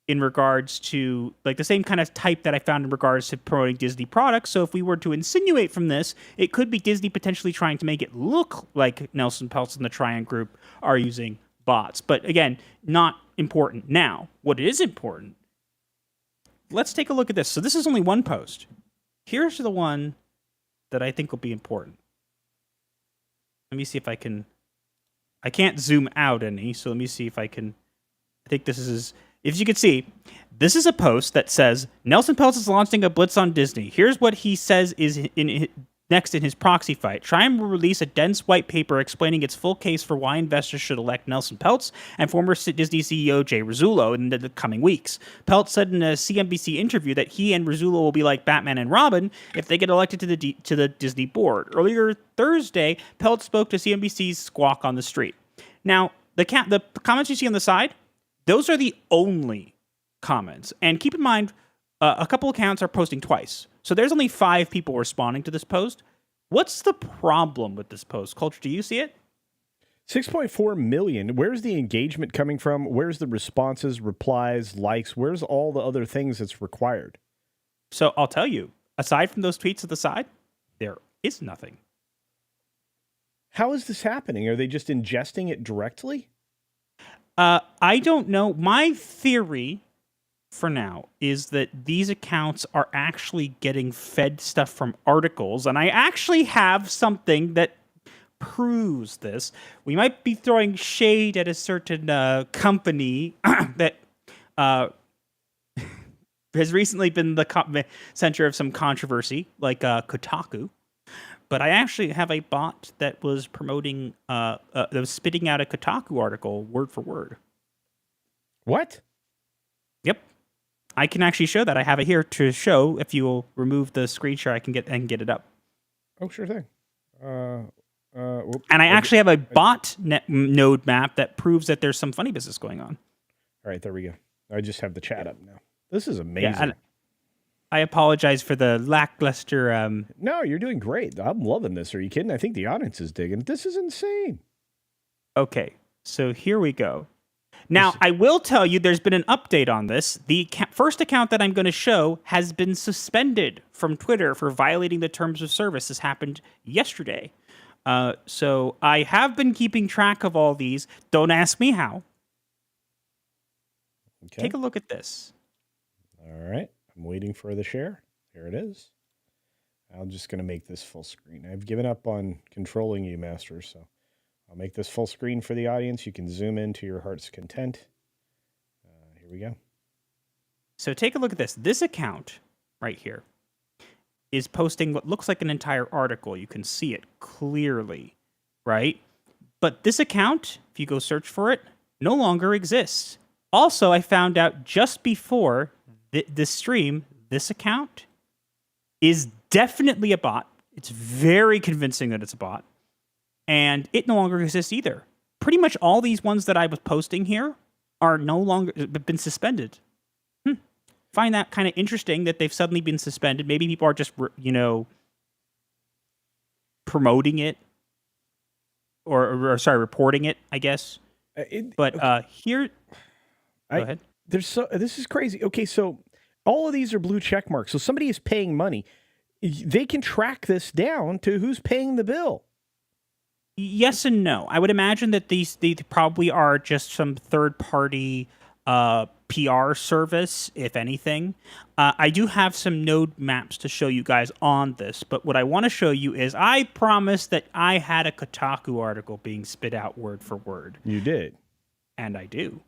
in regards to, like, the same kind of type that I found in regards to promoting Disney products. So if we were to insinuate from this, it could be Disney potentially trying to make it look like Nelson Peltz and the Triumph Group are using bots. But again, not important. Now, what is important, let's take a look at this. So this is only one post. Here's the one that I think will be important. Let me see if I can't zoom out any, so let me see if I can. I think this is, if you can see, this is a post that says, Nelson Peltz is launching a blitz on Disney. Here's what he says is next in his proxy fight. Triumph will release a dense white paper explaining its full case for why investors should elect Nelson Peltz and former Disney CEO Jay Rizzullo in the coming weeks. Peltz said in a CNBC interview that he and Rizzullo will be like Batman and Robin if they get elected to the Disney board. Earlier Thursday, Peltz spoke to CNBC's Squawk on the Street. Now, the comments you see on the side, those are the only comments. And keep in mind, a couple accounts are posting twice. So there's only 5 people responding to this post. What's the problem with this post? Culture, do you see it? 6.4 million. Where's the engagement coming from? Where's the responses, replies, likes? Where's all the other things that's required? So I'll tell you, aside from those tweets at the side, there is nothing. How is this happening? Are they just ingesting it directly? I don't know. My theory for now is that these accounts are actually getting fed stuff from articles, and I actually have something that proves this. We might be throwing shade at a certain company that has recently been the center of some controversy, like Kotaku. But I actually have a bot that was promoting, that was spitting out a Kotaku article word for word. What? Yep. I can actually show that. I have it here to show. If you will remove the screen share, I can get it up. Oh, sure thing. And I actually have a bot node map that proves that there's some funny business going on. All right, there we go. I just have the chat up now. This is amazing. Yeah, I apologize for the lackluster. No, you're doing great. I'm loving this. Are you kidding? I think the audience is digging it. This is insane. Okay, so here we go. Now, I will tell you there's been an update on this. The first account that I'm going to show has been suspended from Twitter for violating the terms of service. This happened yesterday. So I have been keeping track of all these. Don't ask me how. Okay. Take a look at this. All right. I'm waiting for the share. Here it is. I'm just going to make this full screen. I've given up on controlling you, Master, so I'll make this full screen for the audience. You can zoom in to your heart's content. Here we go. So take a look at this. This account right here is posting what looks like an entire article. You can see it clearly, right? But this account, if you go search for it, no longer exists. Also, I found out just before this stream, this account is definitely a bot. It's very convincing that it's a bot. And it no longer exists either. Pretty much all these ones that I was posting here are no longer been suspended. Find that kind of interesting that they've suddenly been suspended. Maybe people are just, promoting it or reporting it, I guess. Here, go ahead. This is crazy. Okay, so all of these are blue check marks. So somebody is paying money. They can track this down to who's paying the bill. Yes and no. I would imagine that these probably are just some third-party PR service, if anything. I do have some node maps to show you guys on this, but what I want to show you is I promised that I had a Kotaku article being spit out word for word. You did. And I do.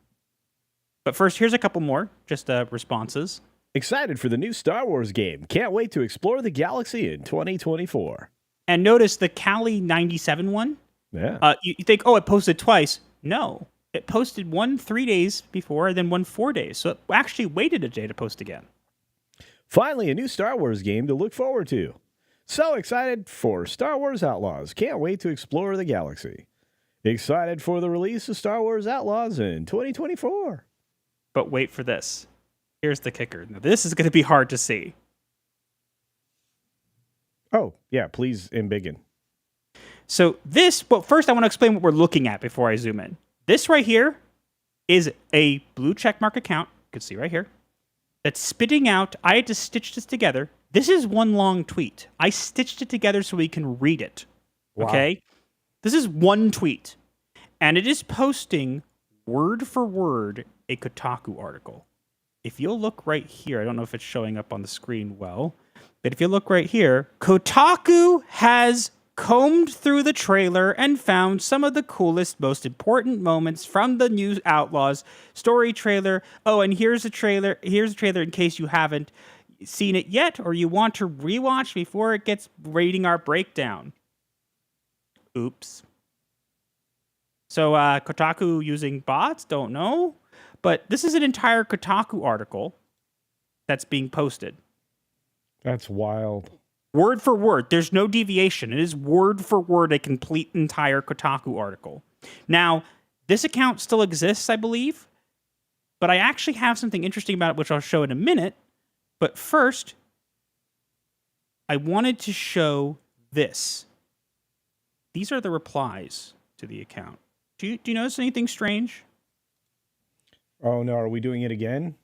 But first, here's a couple more, just responses. Excited for the new Star Wars game. Can't wait to explore the galaxy in 2024. And notice the Cali 97 one. Yeah. You think, oh, it posted twice. No. It posted one 3 days before and then one 4 days. So it actually waited a day to post again. Finally, a new Star Wars game to look forward to. So excited for Star Wars Outlaws. Can't wait to explore the galaxy. Excited for the release of Star Wars Outlaws in 2024. But wait for this. Here's the kicker. Now, this is going to be hard to see. Oh, yeah, please embiggen. So first I want to explain what we're looking at before I zoom in. This right here is a blue checkmark account, you can see right here, that's spitting out, I had to stitch this together. This is one long tweet. I stitched it together so we can read it, okay? This is one tweet, and it is posting word for word a Kotaku article. If you'll look right here, I don't know if it's showing up on the screen well, but if you look right here, Kotaku has combed through the trailer and found some of the coolest, most important moments from the new Outlaws story trailer. Oh, and here's a trailer. Here's a trailer in case you haven't seen it yet or you want to rewatch before it gets rating our breakdown. Oops. So Kotaku using bots? Don't know. But this is an entire Kotaku article that's being posted. That's wild. Word for word. There's no deviation. It is word for word a complete entire Kotaku article. Now, this account still exists, I believe, but I actually have something interesting about it, which I'll show in a minute. But first, I wanted to show this. These are the replies to the account. Do you notice anything strange? Oh no, are we doing it again?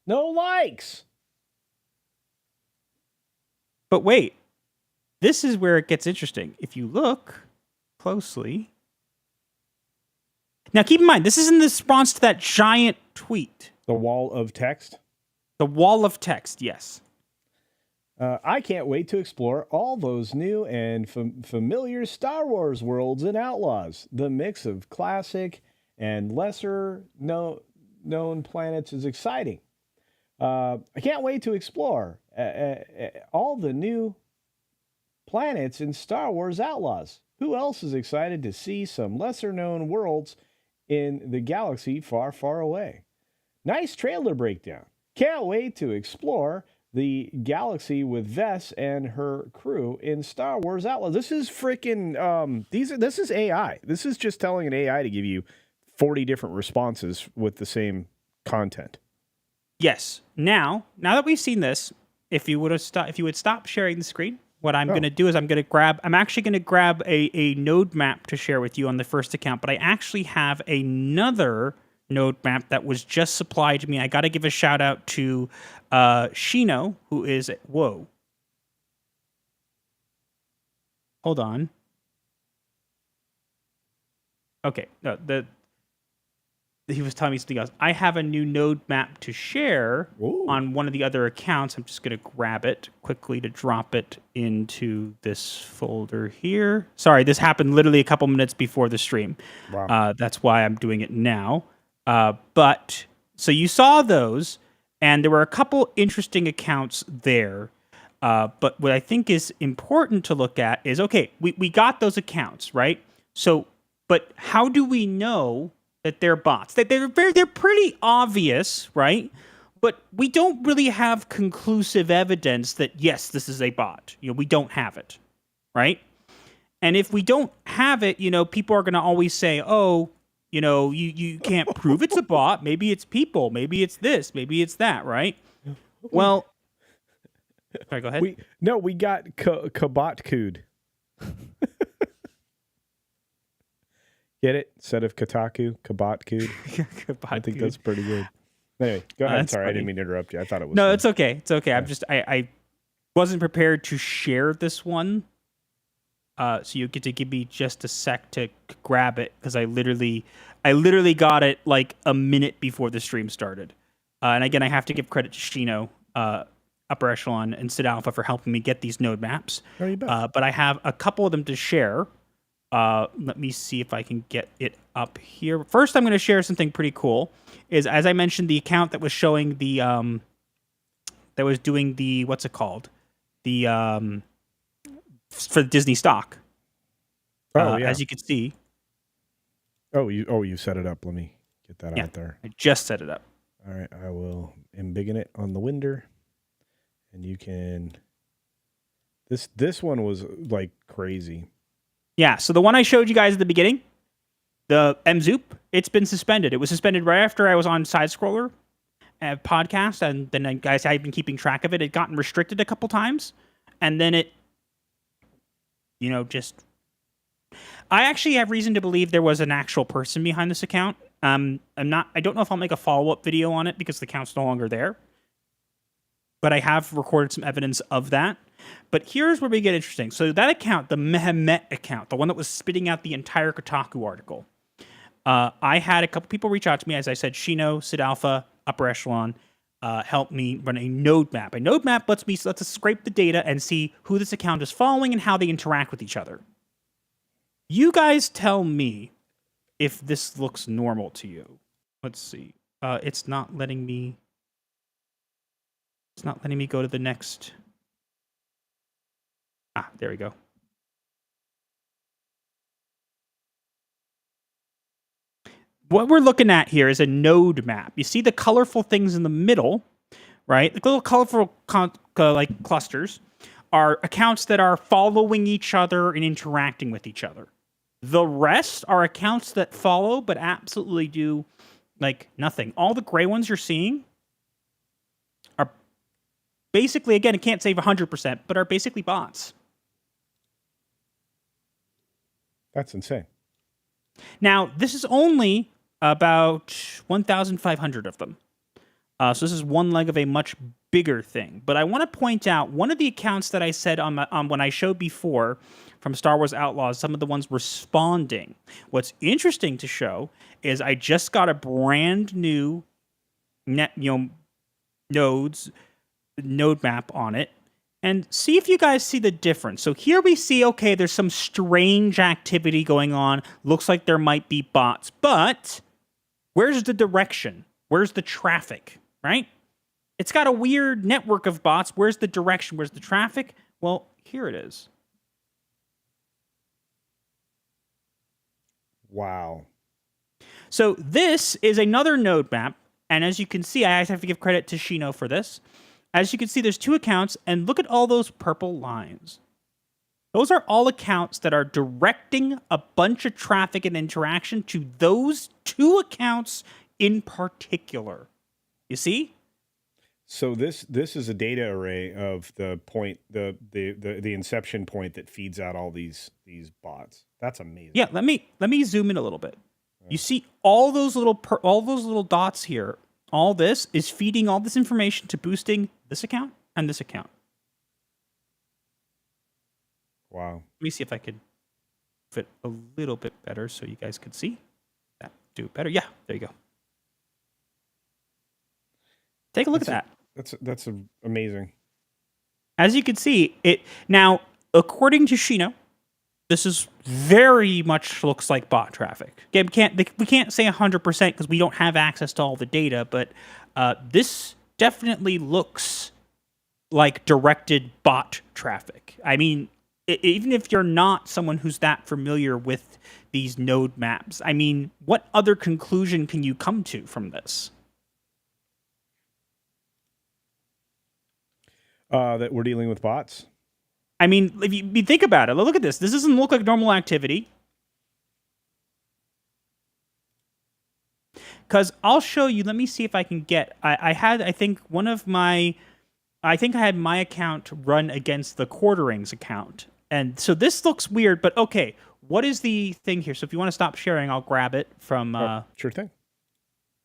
No likes. But wait, this is where it gets interesting. If you look closely. Now, keep in mind, this is in response to that giant tweet. The wall of text? The wall of text, yes. I can't wait to explore all those new and familiar Star Wars worlds and outlaws. The mix of classic and lesser known planets is exciting. I can't wait to explore all the new planets in Star Wars Outlaws. Who else is excited to see some lesser known worlds in the galaxy far, far away? Nice trailer breakdown. Can't wait to explore the galaxy with Vess and her crew in Star Wars Outlaws. This is freaking this is AI. This is just telling an AI to give you 40 different responses with the same content. Yes. Now that we've seen this, if you would stop sharing the screen, what I'm going to do is I'm actually going to grab a node map to share with you on the first account, but I actually have another node map that was just supplied to me. I got to give a shout out to Shino, who is whoa. Hold on. Okay, no, he was telling me something else. I have a new node map to share on one of the other accounts. I'm just going to grab it quickly to drop it into this folder here. Sorry, this happened literally a couple minutes before the stream. Wow. That's why I'm doing it now. But so you saw those, and there were a couple interesting accounts there. But what I think is important to look at is, okay, we got those accounts, right? So, but how do we know that they're bots? They're pretty obvious, right? But we don't really have conclusive evidence that, yes, this is a bot. We don't have it, right? And if we don't have it, people are going to always say, oh, you can't prove it's a bot. Maybe it's people. Maybe it's this. Maybe it's that, right? Well, sorry, go ahead. We got Kabot-ku'd. Get it? Instead of Kotaku, Kabot-ku'd. I think that's pretty good. Anyway, go ahead. Sorry, funny. I didn't mean to interrupt you. I thought it was No, fun. It's okay. It's okay. Yeah. I wasn't prepared to share this one. So you get to give me just a sec to grab it, because I literally got it like a minute before the stream started. And again, I have to give credit to Shino, Upper Echelon, and Sid Alpha for helping me get these node maps. Oh, you bet. But I have a couple of them to share. Let me see if I can get it up here. First, I'm going to share something pretty cool. Is, as I mentioned, the account that was showing the that was doing the, what's it called? The for the Disney stock. Yeah. As you can see. You set it up. Let me get that out there. I just set it up. All right, I will embiggen it on the window, and you can. This one was like crazy. Yeah, so the one I showed you guys at the beginning, the MZoop, it's been suspended. It was suspended right after I was on Side Scroller podcast, and then I've been keeping track of it. It gotten restricted a couple times, and then it, just. I actually have reason to believe there was an actual person behind this account. I don't know if I'll make a follow-up video on it because the account's no longer there. But I have recorded some evidence of that. But here's where we get interesting. So that account, the Mehmet account, the one that was spitting out the entire Kotaku article, I had a couple people reach out to me. As I said, Shino, Sid Alpha, Upper Echelon, helped me run a node map. A node map lets us scrape the data and see who this account is following and how they interact with each other. You guys tell me if this looks normal to you. Let's see. It's not letting me go to the next. There we go. What we're looking at here is a node map. You see the colorful things in the middle, right? The little colorful clusters are accounts that are following each other and interacting with each other. The rest are accounts that follow but absolutely do nothing. All the gray ones you're seeing are basically, again, it can't save 100%, but are basically bots. That's insane. Now, this is only about 1,500 of them. So this is one leg of a much bigger thing. But I want to point out one of the accounts that I said on when I showed before from Star Wars Outlaws, some of the ones responding. What's interesting to show is I just got a brand new node map on it, and see if you guys see the difference. So here we see, okay, there's some strange activity going on. Looks like there might be bots, but where's the direction? Where's the traffic, right? It's got a weird network of bots. Where's the direction? Where's the traffic? Well, here it is. Wow. So this is another node map, and as you can see, I have to give credit to Shino for this. As you can see, there's two accounts, and look at all those purple lines. Those are all accounts that are directing a bunch of traffic and interaction to those two accounts in particular. You see? So this is a data array of the point, the inception point that feeds out all these bots. That's amazing. Yeah, let me zoom in a little bit. You see all those little dots here. All this is feeding all this information to boosting this account and this account. Wow. Let me see if I could fit a little bit better so you guys could see that. Do it better. Yeah, there you go. Take a look at that. That's amazing. As you can see, now according to Shino, this is very much looks like bot traffic. Again, we can't say 100% because we don't have access to all the data, but this definitely looks like directed bot traffic. I mean, even if you're not someone who's that familiar with these node maps, I mean, what other conclusion can you come to from this? That we're dealing with bots. I mean, if you think about it, look at this. This doesn't look like normal activity. Because I'll show you. Let me see if I can get. I had my account run against the Quarterings account, and so this looks weird. But okay, what is the thing here? So if you want to stop sharing, I'll grab it from. Sure thing.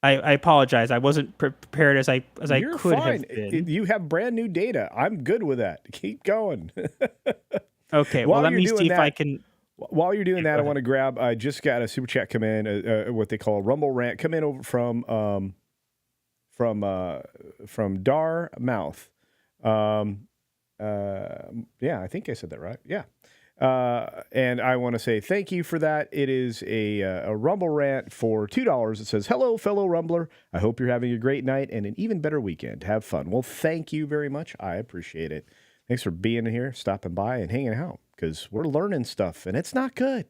I apologize. I wasn't prepared as I You're could fine. have been. You have brand new data. I'm good with that. Keep going. Okay. Well, let me see if I can. While you're doing that, I want to grab. I just got a super chat come in. What they call a Rumble rant come in over from Dar Mouth. Yeah, I think I said that right. Yeah. And I want to say thank you for that. It is a Rumble rant for $2. It says, "Hello, fellow Rumbler. I hope you're having a great night and an even better weekend. Have fun." Well, thank you very much. I appreciate it. Thanks for being here, stopping by, and hanging out because we're learning stuff and it's not good.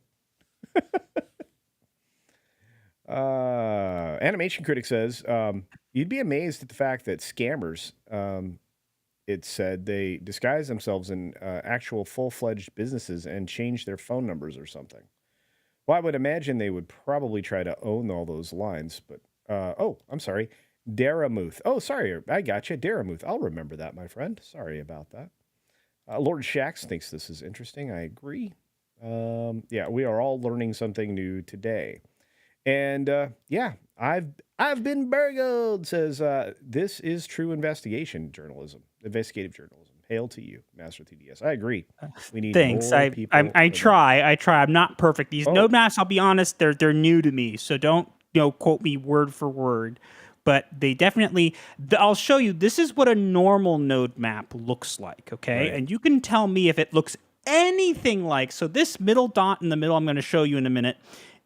Animation Critic says, you'd be amazed at the fact that scammers, it said they disguise themselves in actual full-fledged businesses and change their phone numbers or something. Well, I would imagine they would probably try to own all those lines, but, I'm sorry, Daramuth. Oh, sorry, I got you, Daramuth. I'll remember that, my friend. Sorry about that. Lord Shax thinks this is interesting. I agree. Yeah, we are all learning something new today. And, I've been burgled, says, this is true investigative journalism. Hail to you, Master TDS. I agree. We need more people. I try. I'm not perfect. These node maps, I'll be honest, they're new to me. So don't, quote me word for word. But they definitely, I'll show you, this is what a normal node map looks like, okay? Right. And you can tell me if it looks anything like, so this middle dot in the middle, I'm going to show you in a minute,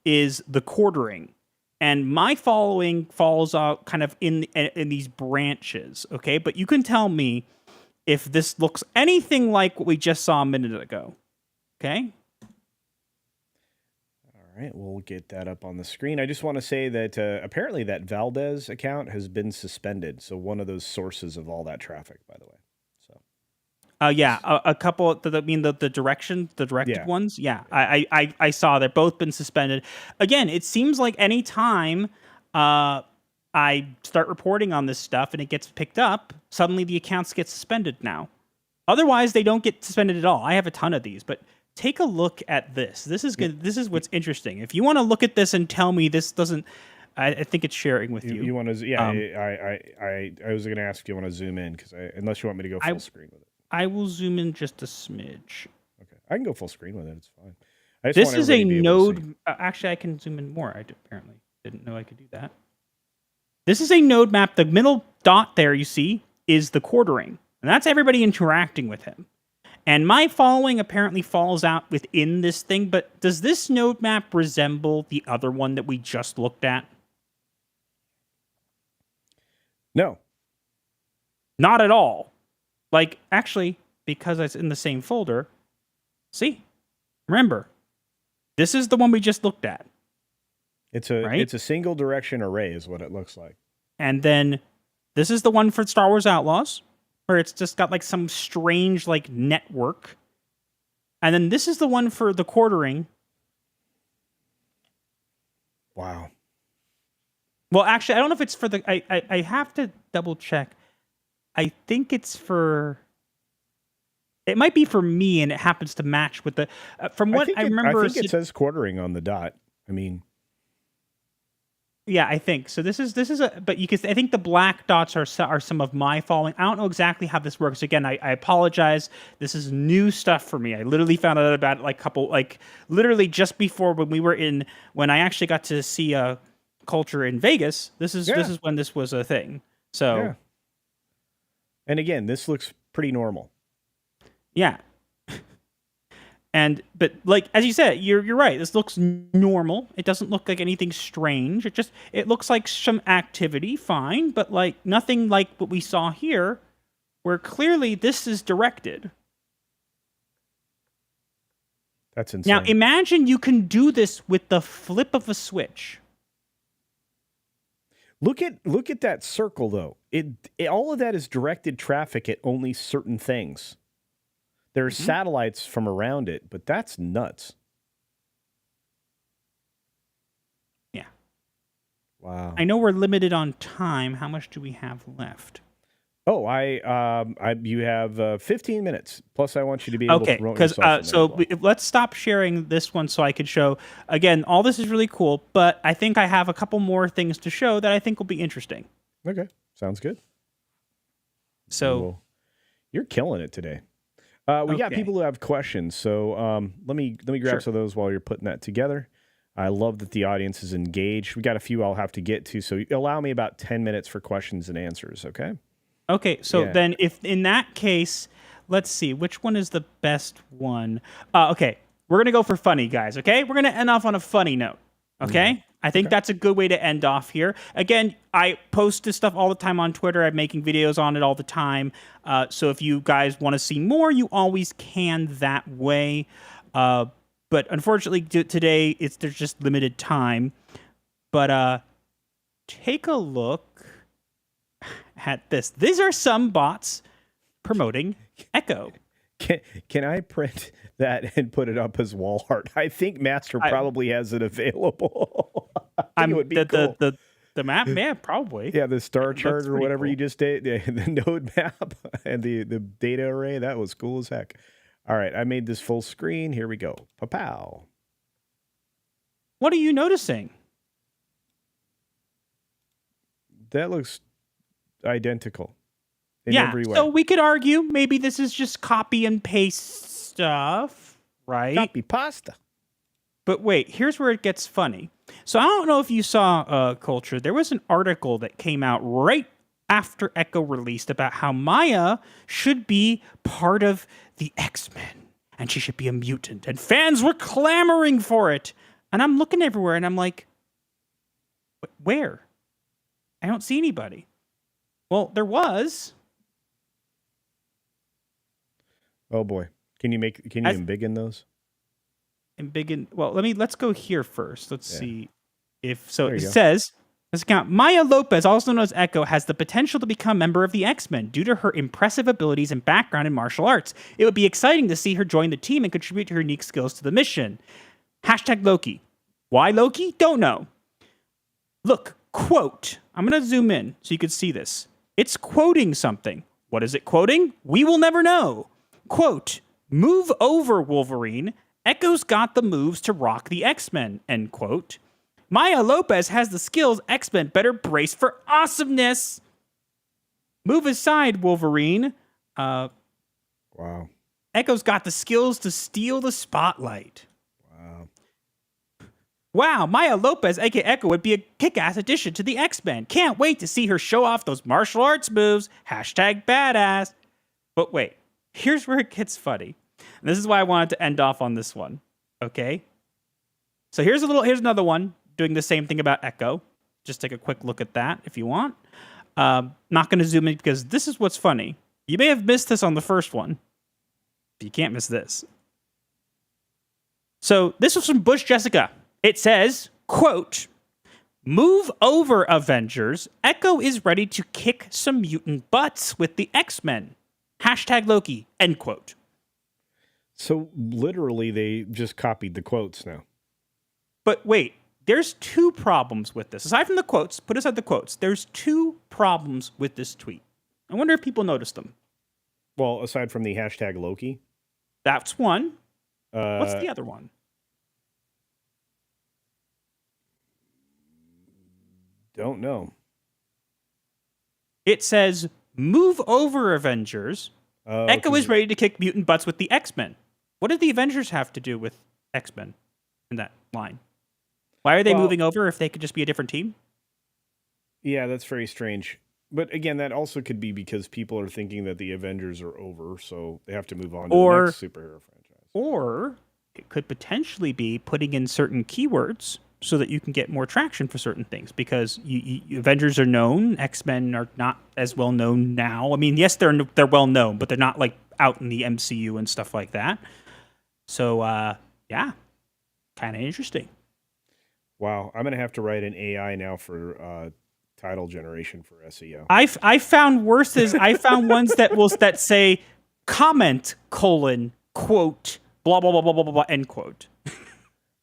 is the quartering. And my following falls out kind of in these branches, okay? But you can tell me if this looks anything like what we just saw a minute ago, okay? All right, we'll get that up on the screen. I just want to say that apparently that Valdez account has been suspended. So one of those sources of all that traffic, by the way. A couple. The directed ones. Yeah, I saw they're both been suspended. Again, it seems like any time I start reporting on this stuff and it gets picked up, suddenly the accounts get suspended now. Otherwise, they don't get suspended at all. I have a ton of these, but take a look at this. This is good. This is what's interesting. If you want to look at this and tell me this doesn't, I think it's sharing with you. You want to? Yeah, I was going to ask if you want to zoom in because unless you want me to go full screen with it. I will zoom in just a smidge. Okay, I can go full screen with it. It's fine. This is a node. Actually, I can zoom in more. Apparently didn't know I could do that. This is a node map. The middle dot there you see is the quartering, and that's everybody interacting with him. And my following apparently falls out within this thing, but does this node map resemble the other one that we just looked at? No. Not at all. Like, actually, because it's in the same folder, see? Remember, this is the one we just looked at. It's a single direction array is what it looks like. And then this is the one for Star Wars Outlaws, where it's just got like some strange like network. And then this is the one for the quartering. Wow. Well, actually, I don't know if it's for the... I have to double check. I think it's for... It might be for me, and it happens to match with the... from what I remember... I think it says quartering on the dot. I mean... Yeah, I think. So this is a... But you can... I think the black dots are some of my following. I don't know exactly how this works. Again, I apologize. This is new stuff for me. I literally found out about it literally just before when I actually got to see Culture in Vegas. This is when this was a thing. So... Yeah. And again, this looks pretty normal. Yeah. But like as you said, you're right. This looks normal. It doesn't look like anything strange. It looks like some activity, fine, but like nothing like what we saw here, where clearly this is directed. That's insane. Now imagine you can do this with the flip of a switch. Look at that circle though. All of that is directed traffic at only certain things. There are satellites from around it, but that's nuts. Yeah. Wow. I know we're limited on time. How much do we have left? Oh, you have 15 minutes. Plus, I want you to be able to promote yourself. So let's stop sharing this one so I could show. Again, all this is really cool, but I think I have a couple more things to show that I think will be interesting. Okay, sounds good. So you're killing it today. We got people who have questions, so let me grab some of those while you're putting that together. I love that the audience is engaged. We got a few I'll have to get to, so allow me about 10 minutes for questions and answers, okay? Okay, so then if in that case, let's see, which one is the best one? Okay, we're going to go for funny, guys, okay? We're going to end off on a funny note, okay? I think that's a good way to end off here. Again, I post this stuff all the time on Twitter. I'm making videos on it all the time. So if you guys want to see more, you always can that way. But unfortunately, today, there's just limited time. But take a look at this. These are some bots promoting Echo. Can I print that and put it up as wall art? I think Master probably has it available. It would be cool. The map, yeah, probably. Yeah, the star chart or whatever you just did, the node map and the data array, that was cool as heck. All right, I made this full screen. Here we go. Pow. What are you noticing? That looks identical. In every way. So we could argue maybe this is just copy and paste stuff, right? Copy pasta. But wait, here's where it gets funny. So I don't know if you saw Culture. There was an article that came out right after Echo released about how Maya should be part of the X-Men and she should be a mutant. And fans were clamoring for it. And I'm looking everywhere and I'm like, where? I don't see anybody. Well, there was. Oh boy. Can you embiggen those? Well, let's go here first. Let's see if so. It says this account Maya Lopez, also known as Echo, has the potential to become a member of the X-Men due to her impressive abilities and background in martial arts. It would be exciting to see her join the team and contribute her unique skills to the mission. #Loki. Why Loki? Don't know. Look, quote. I'm going to zoom in so you can see this. It's quoting something. What is it quoting? We will never know. Quote, move over, Wolverine, Echo's got the moves to rock the X-Men, end quote. Maya Lopez has the skills X-Men better brace for awesomeness. Move aside, Wolverine. Wow. Echo's got the skills to steal the spotlight. Wow. Wow, Maya Lopez, aka Echo, would be a kick-ass addition to the X-Men. Can't wait to see her show off those martial arts moves. Hashtag badass. But wait, here's where it gets funny. And this is why I wanted to end off on this one. Okay? So here's another one doing the same thing about Echo. Just take a quick look at that if you want. Not going to zoom in because this is what's funny. You may have missed this on the first one. But you can't miss this. So this was from Bush Jessica. It says, quote, move over, Avengers. Echo is ready to kick some mutant butts with the X-Men. Hashtag Loki, end quote. So literally they just copied the quotes now. But wait, there's two problems with this. Aside from the quotes, put aside the quotes, there's two problems with this tweet. I wonder if people noticed them. Well, aside from the hashtag Loki. That's one. What's the other one? Don't know. It says, move over, Avengers. Echo is ready to kick mutant butts with the X-Men. What did the Avengers have to do with X-Men in that line? Why are they moving over if they could just be a different team? Yeah, that's very strange. But again, that also could be because people are thinking that the Avengers are over, so they have to move on to the next superhero franchise. Or it could potentially be putting in certain keywords so that you can get more traction for certain things. Because Avengers are known, X-Men are not as well known now. I mean, yes, they're well known, but they're not like out in the MCU and stuff like that. So, yeah, kind of interesting. Wow, I'm gonna have to write an AI now for title generation for SEO. I found worse is I found ones that say comment : quote blah blah blah blah blah blah end quote.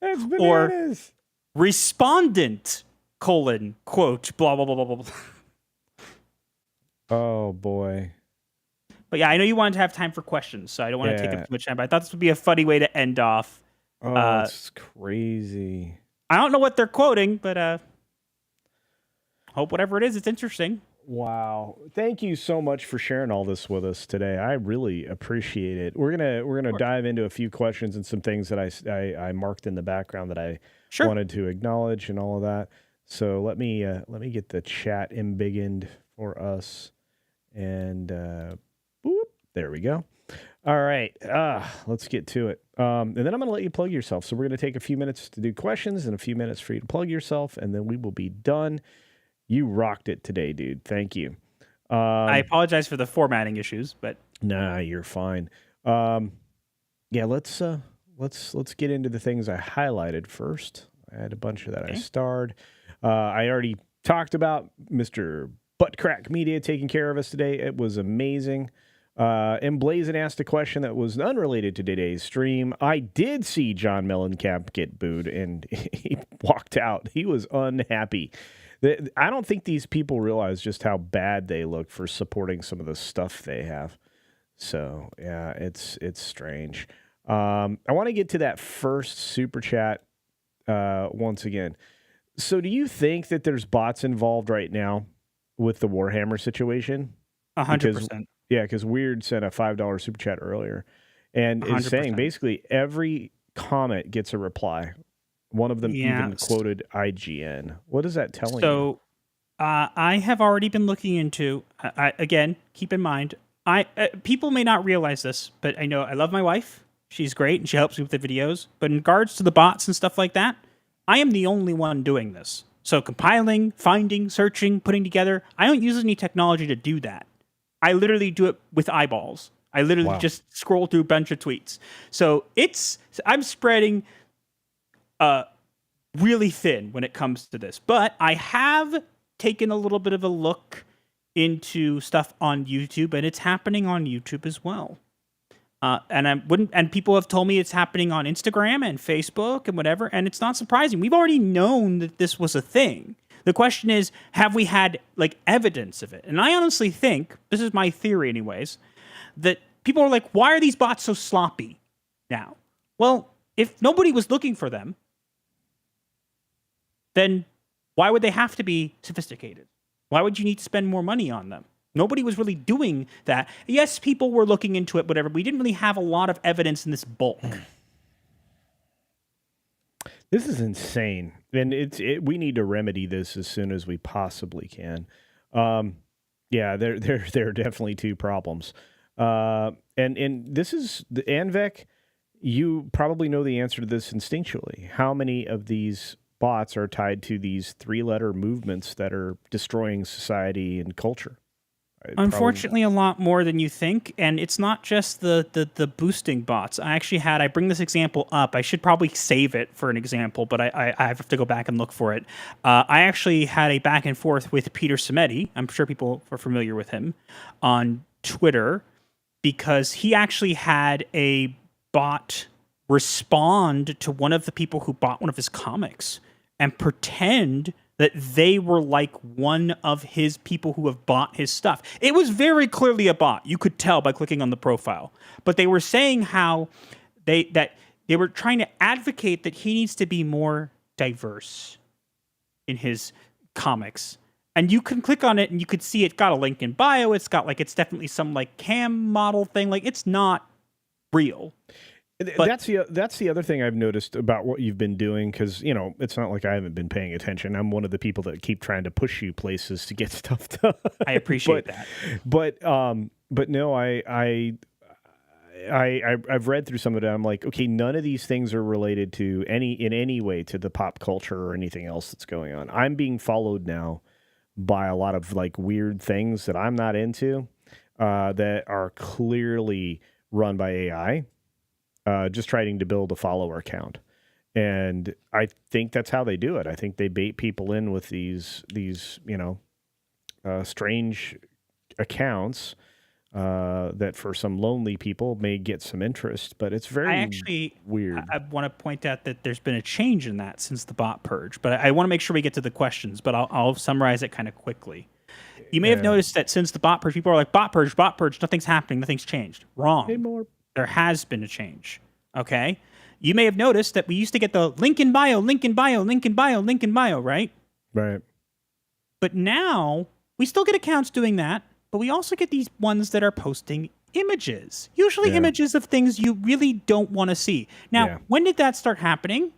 That's bananas. Or respondent : quote blah blah blah blah blah. Oh boy. But yeah, I know you wanted to have time for questions, so I don't want to take up too much time. But I thought this would be a funny way to end off. Oh, it's crazy. I don't know what they're quoting, but hope whatever it is, it's interesting. Wow. Thank you so much for sharing all this with us today. I really appreciate it. We're gonna dive into a few questions and some things that I marked in the background that I wanted to acknowledge and all of that. So let me get the chat embiggened for us. And boop, there we go. All right, let's get to it. And then I'm going to let you plug yourself. So we're going to take a few minutes to do questions and a few minutes for you to plug yourself, and then we will be done. You rocked it today, dude. Thank you. I apologize for the formatting issues, but nah, you're fine. Yeah, let's get into the things I highlighted first. I had a bunch of that I starred. I already talked about Mr. Buttcrack Media taking care of us today. It was amazing. And Blazin asked a question that was unrelated to today's stream. I did see John Mellencamp get booed, and he walked out. He was unhappy. I don't think these people realize just how bad they look for supporting some of the stuff they have. So, yeah, it's strange. I want to get to that first super chat once again. So do you think that there's bots involved right now with the Warhammer situation? 100%. Yeah, because Weird sent a $5 super chat earlier and 100%. Is saying basically every comment gets a reply. One of them even quoted IGN. What is that telling you? So I have already been looking into, again, keep in mind, people may not realize this, but I know I love my wife. She's great and she helps me with the videos. But in regards to the bots and stuff like that, I am the only one doing this. So compiling, finding, searching, putting together, I don't use any technology to do that. I literally do it with eyeballs. I literally just scroll through a bunch of tweets. So I'm spreading really thin when it comes to this. But I have taken a little bit of a look into stuff on YouTube, and it's happening on YouTube as well. And people have told me it's happening on Instagram and Facebook and whatever, and it's not surprising. We've already known that this was a thing. The question is, have we had like evidence of it? And I honestly think, this is my theory anyways, that people are like, why are these bots so sloppy now? Well, if nobody was looking for them, then why would they have to be sophisticated? Why would you need to spend more money on them? Nobody was really doing that. Yes, people were looking into it, whatever. We didn't really have a lot of evidence in this bulk. This is insane, and we need to remedy this as soon as we possibly can. Yeah, there are definitely two problems, and this is the Anvek. You probably know the answer to this instinctually. How many of these bots are tied to these 3-letter movements that are destroying society and culture? Unfortunately, a lot more than you think, and it's not just the boosting bots. I bring this example up. I should probably save it for an example, but I have to go back and look for it. I actually had a back and forth with Peter Samedi. I'm sure people are familiar with him on Twitter, because he actually had a bot respond to one of the people who bought one of his comics and pretend that they were like one of his people who have bought his stuff. It was very clearly a bot. You could tell by clicking on the profile. But they were saying how they were trying to advocate that he needs to be more diverse in his comics. And you can click on it and you could see it got a link in bio. It's got it's definitely some cam model thing. It's not real. But that's the other thing I've noticed about what you've been doing, because it's not like I haven't been paying attention. I'm one of the people that keep trying to push you places to get stuff done. I appreciate that. But no, I've read through some of it. I'm like, okay, none of these things are related to in any way to the pop culture or anything else that's going on. I'm being followed now by a lot of weird things that I'm not into, that are clearly run by AI. Just trying to build a follower count. And I think that's how they do it. I think they bait people in with these strange accounts that for some lonely people may get some interest, but it's very weird. I want to point out that there's been a change in that since the bot purge, but I want to make sure we get to the questions, but I'll summarize it kind of quickly. You may have noticed that since the bot purge, people are like, bot purge, nothing's happening, nothing's changed. Wrong. Hey, more. There has been a change, okay? You may have noticed that we used to get the link in bio, link in bio, link in bio, link in bio, right? Right. But now, we still get accounts doing that, but we also get these ones that are posting images. Usually images of things you really don't want to see. Now, when did that start happening?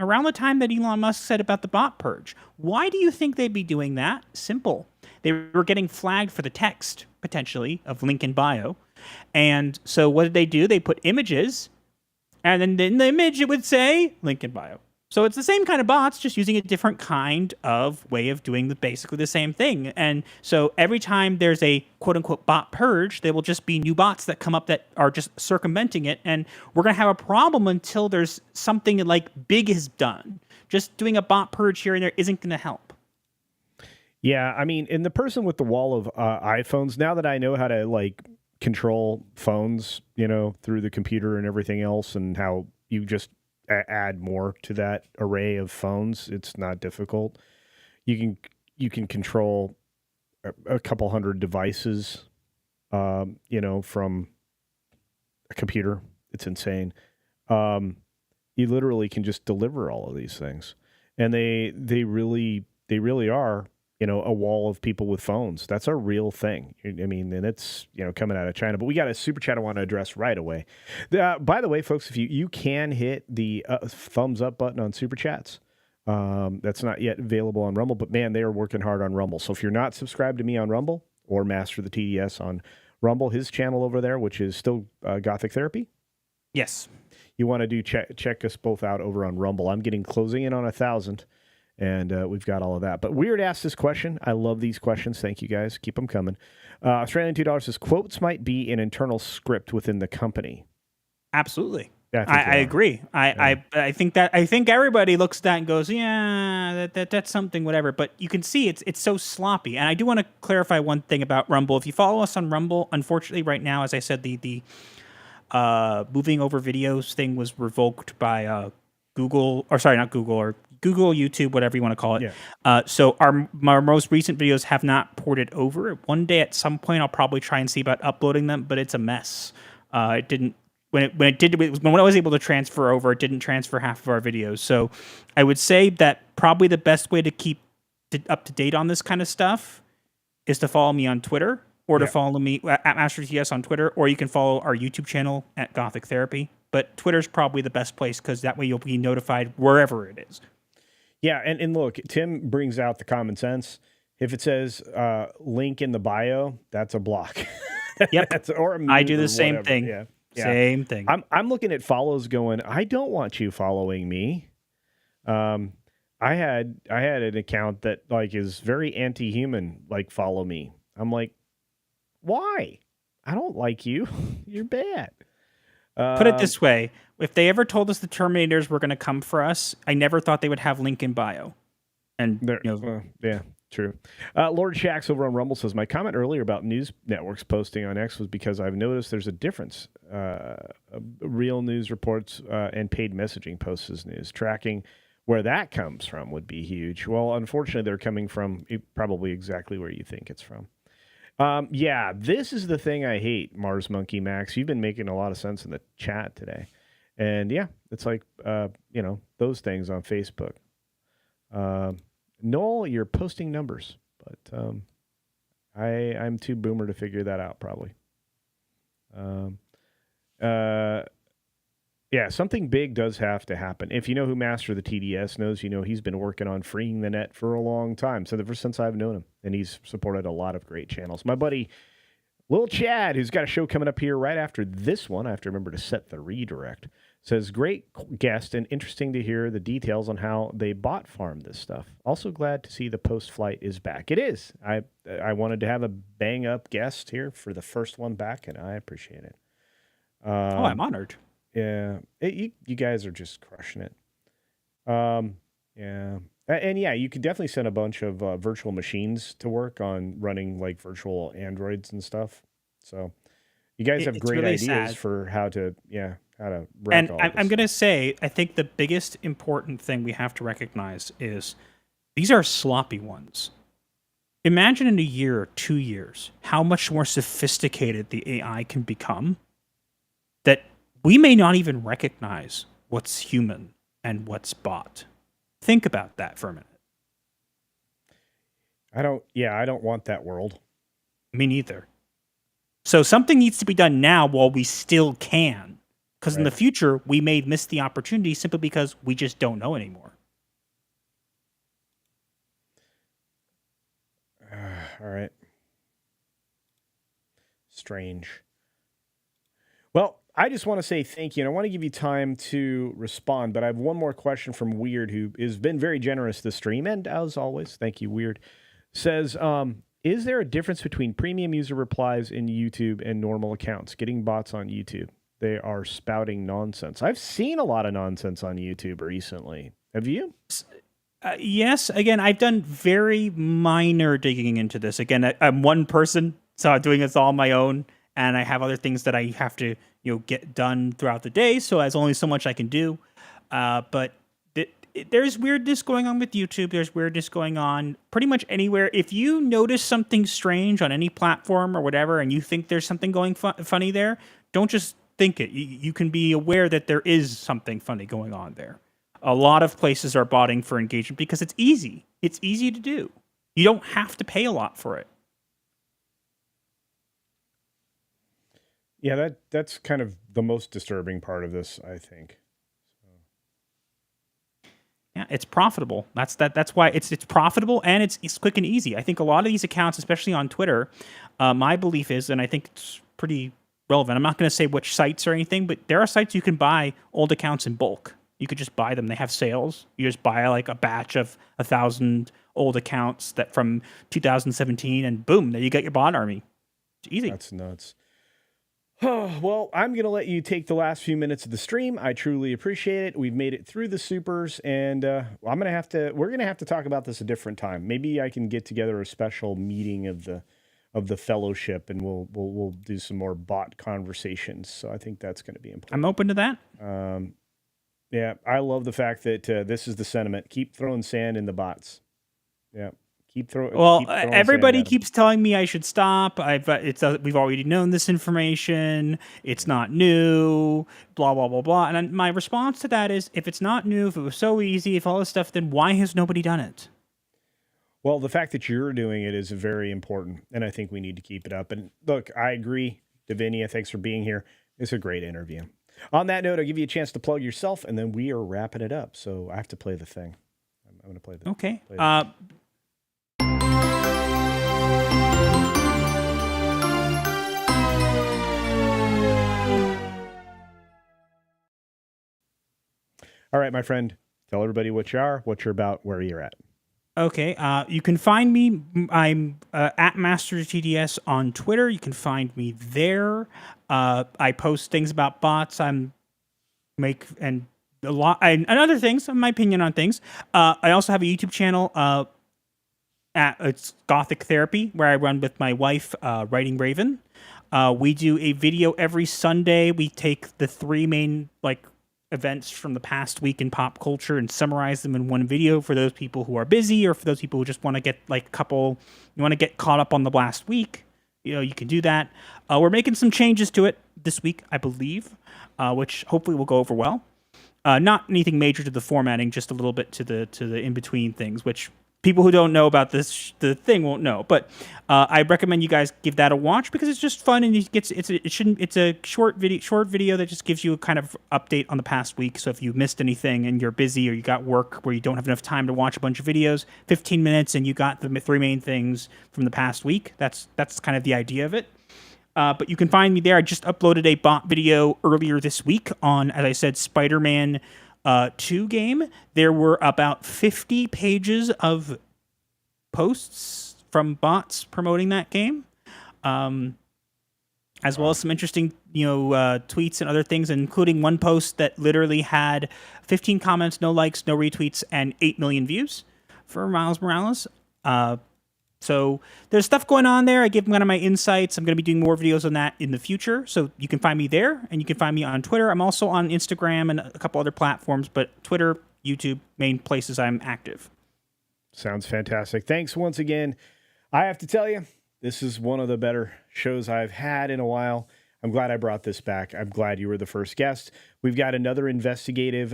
Around the time that Elon Musk said about the bot purge. Why do you think they'd be doing that? Simple. They were getting flagged for the text, potentially, of link in bio. And so what did they do? They put images, and then in the image it would say link in bio. So it's the same kind of bots, just using a different kind of way of doing basically the same thing. And so every time there's a quote-unquote bot purge, there will just be new bots that come up that are just circumventing it. And we're going to have a problem until there's something big is done. Just doing a bot purge here and there isn't going to help. Yeah, I mean, and the person with the wall of iPhones, now that I know how to control phones, through the computer and everything else, and how you just add more to that array of phones, it's not difficult. You can control a couple hundred devices, from a computer. It's insane. You literally can just deliver all of these things, and they really are. A wall of people with phones. That's a real thing. I mean, and it's, coming out of China. But we got a super chat I want to address right away. By the way, folks, if you can hit the thumbs up button on super chats. That's not yet available on Rumble, but man, they are working hard on Rumble. So if you're not subscribed to me on Rumble or Master the TDS on Rumble, his channel over there, which is still Gothic Therapy. Yes. You want to check us both out over on Rumble. I'm closing in on 1,000. And we've got all of that. But Weird asked this question. I love these questions. Thank you, guys. Keep them coming. Australian $2 says, quotes might be an internal script within the company. Absolutely. I agree. I think everybody looks at that and goes, yeah, that's something, whatever. But you can see it's so sloppy. And I do want to clarify one thing about Rumble. If you follow us on Rumble, unfortunately right now, as I said, the moving over videos thing was revoked by Google, or sorry, not Google, or Google, YouTube, whatever you want to call it. Yeah. So our most recent videos have not ported over. One day at some point, I'll probably try and see about uploading them, but it's a mess. It didn't when I was able to transfer over, it didn't transfer half of our videos. So I would say that probably the best way to keep up to date on this kind of stuff is to follow me on Twitter or to follow me at Master TS on Twitter, or you can follow our YouTube channel at Gothic Therapy. But Twitter's probably the best place because that way you'll be notified wherever it is. Yeah, and look, Tim brings out the common sense. If it says link in the bio, that's a block. Yep. Or a I do the or same whatever. thing. Yeah. Same thing. I'm looking at follows going, I don't want you following me. I had an account that like is very anti-human, like follow me. I'm like, why? I don't like you. You're bad. Put it this way. If they ever told us the Terminators were going to come for us, I never thought they would have link in bio. And yeah, true. Lord Shax over on Rumble says, my comment earlier about news networks posting on X was because I've noticed there's a difference. Real news reports and paid messaging posts as news. Tracking where that comes from would be huge. Well, unfortunately, they're coming from probably exactly where you think it's from. Yeah, this is the thing I hate, Mars Monkey Max. You've been making a lot of sense in the chat today. And yeah, it's like, those things on Facebook. Noel, you're posting numbers, but I'm too boomer to figure that out, probably. Yeah, something big does have to happen. If you know who Master of the TDS knows, he's been working on freeing the net for a long time. So ever since I've known him, and he's supported a lot of great channels. My buddy, Lil Chad, who's got a show coming up here right after this one, I have to remember to set the redirect, says, great guest and interesting to hear the details on how they bot farm this stuff. Also glad to see the post-flight is back. It is. I wanted to have a bang-up guest here for the first one back, and I appreciate it. I'm honored. Yeah. You guys are just crushing it. Yeah. And yeah, you could definitely send a bunch of virtual machines to work on running like virtual androids and stuff. So you guys have great really ideas for how to wreck and all I'm going to say, I think the biggest important thing we have to recognize is these are sloppy ones. Imagine in a year or 2 years how much more sophisticated the AI can become that we may not even recognize what's human and what's bot. Think about that for a minute. I don't want that world. Me neither. So something needs to be done now while we still can. Because in the future, we may miss the opportunity simply because we just don't know anymore. All right. Strange. Well, I just want to say thank you, and I want to give you time to respond, but I have one more question from Weird, who has been very generous this stream, and as always, thank you, Weird. Says, is there a difference between premium user replies in YouTube and normal accounts? Getting bots on YouTube. They are spouting nonsense. I've seen a lot of nonsense on YouTube recently. Have you? Yes. Again, I've done very minor digging into this. Again, I'm one person, so I'm doing this all on my own, and I have other things that I have to get done throughout the day, so there's only so much I can do. But there's weirdness going on with YouTube. There's weirdness going on pretty much anywhere. If you notice something strange on any platform or whatever, and you think there's something going funny there, don't just think it. You can be aware that there is something funny going on there. A lot of places are botting for engagement because it's easy. It's easy to do. You don't have to pay a lot for it. Yeah, that's kind of the most disturbing part of this, I think. Yeah, it's profitable. That's why it's profitable and it's quick and easy. I think a lot of these accounts, especially on Twitter, my belief is, and I think it's pretty relevant. I'm not going to say which sites or anything, but there are sites you can buy old accounts in bulk. You could just buy them. They have sales. You just buy like a batch of 1,000 old accounts that from 2017, and boom, there you get your bot army. It's easy. That's nuts. Well, I'm going to let you take the last few minutes of the stream. I truly appreciate it. We've made it through the supers, and we're going to have to talk about this a different time. Maybe I can get together a special meeting of the fellowship, and we'll do some more bot conversations. So I think that's going to be important. I'm open to that. Yeah, I love the fact that this is the sentiment. Keep throwing sand in the bots. Yeah, Keep throwing. Well, Keep throwing everybody sand at 'em. keeps telling me I should stop. We've already known this information. It's not new. Blah blah blah blah. And my response to that is, if it's not new, if it was so easy, if all this stuff, then why has nobody done it? Well, the fact that you're doing it is very important, and I think we need to keep it up. And look, I agree. Davinia, thanks for being here. It's a great interview. On that note, I'll give you a chance to plug yourself, and then we are wrapping it up. So I have to play the thing. I'm going to play the Okay. Play the All right, my friend, tell everybody what you are, what you're about, where you're at. Okay, you can find me. I'm at Master TDS on Twitter. You can find me there. I post things about bots. And a lot and other things. My opinion on things. I also have a YouTube channel. It's Gothic Therapy, where I run with my wife, Writing Raven. We do a video every Sunday. We take the three main events from the past week in pop culture and summarize them in one video for those people who are busy, or for those people who just want to get you want to get caught up on the last week. You can do that. We're making some changes to it this week, I believe, which hopefully will go over well. Not anything major to the formatting, just a little bit to the in between things, which people who don't know about this the thing won't know. But I recommend you guys give that a watch, because it's just fun, and it's a short video that just gives you a kind of update on the past week. So if you missed anything and you're busy, or you got work where you don't have enough time to watch a bunch of videos, 15 minutes and you got the three main things from the past week. That's kind of the idea of it. But you can find me there. I just uploaded a bot video earlier this week on, as I said, Spider-Man 2 game. There were about 50 pages of posts from bots promoting that game, as well as some interesting tweets and other things, including one post that literally had 15 comments, no likes, no retweets, and 8 million views for Miles Morales. So there's stuff going on there. I give them kind of my insights. I'm going to be doing more videos on that in the future. So you can find me there, and you can find me on Twitter. I'm also on Instagram and a couple other platforms, but Twitter, YouTube, main places I'm active. Sounds fantastic. Thanks once again. I have to tell you, this is one of the better shows I've had in a while. I'm glad I brought this back. I'm glad you were the first guest. We've got another investigative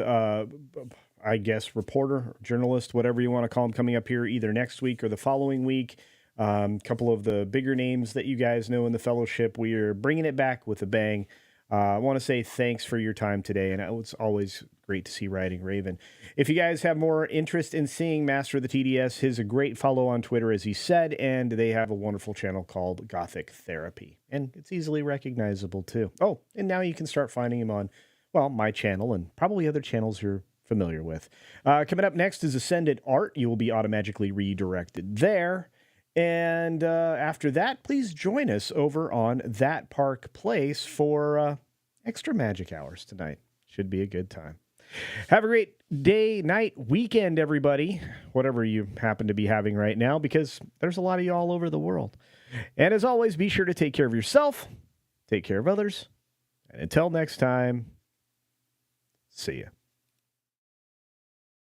reporter, journalist, whatever you want to call him, coming up here either next week or the following week. A couple of the bigger names that you guys know in the fellowship. We are bringing it back with a bang. I want to say thanks for your time today, and it's always great to see Writing Raven. If you guys have more interest in seeing Master of the TDS, he's a great follow on Twitter, as he said, and they have a wonderful channel called Gothic Therapy, and it's easily recognizable too. Oh, and now you can start finding him on, my channel and probably other channels you're familiar with. Coming up next is Ascendant Art. You will be automatically redirected there. And after that, please join us over on That Park Place for extra magic hours tonight. Should be a good time. Have a great day, night, weekend, everybody, whatever you happen to be having right now, because there's a lot of you all over the world. And as always, be sure to take care of yourself, take care of others, and until next time, see ya.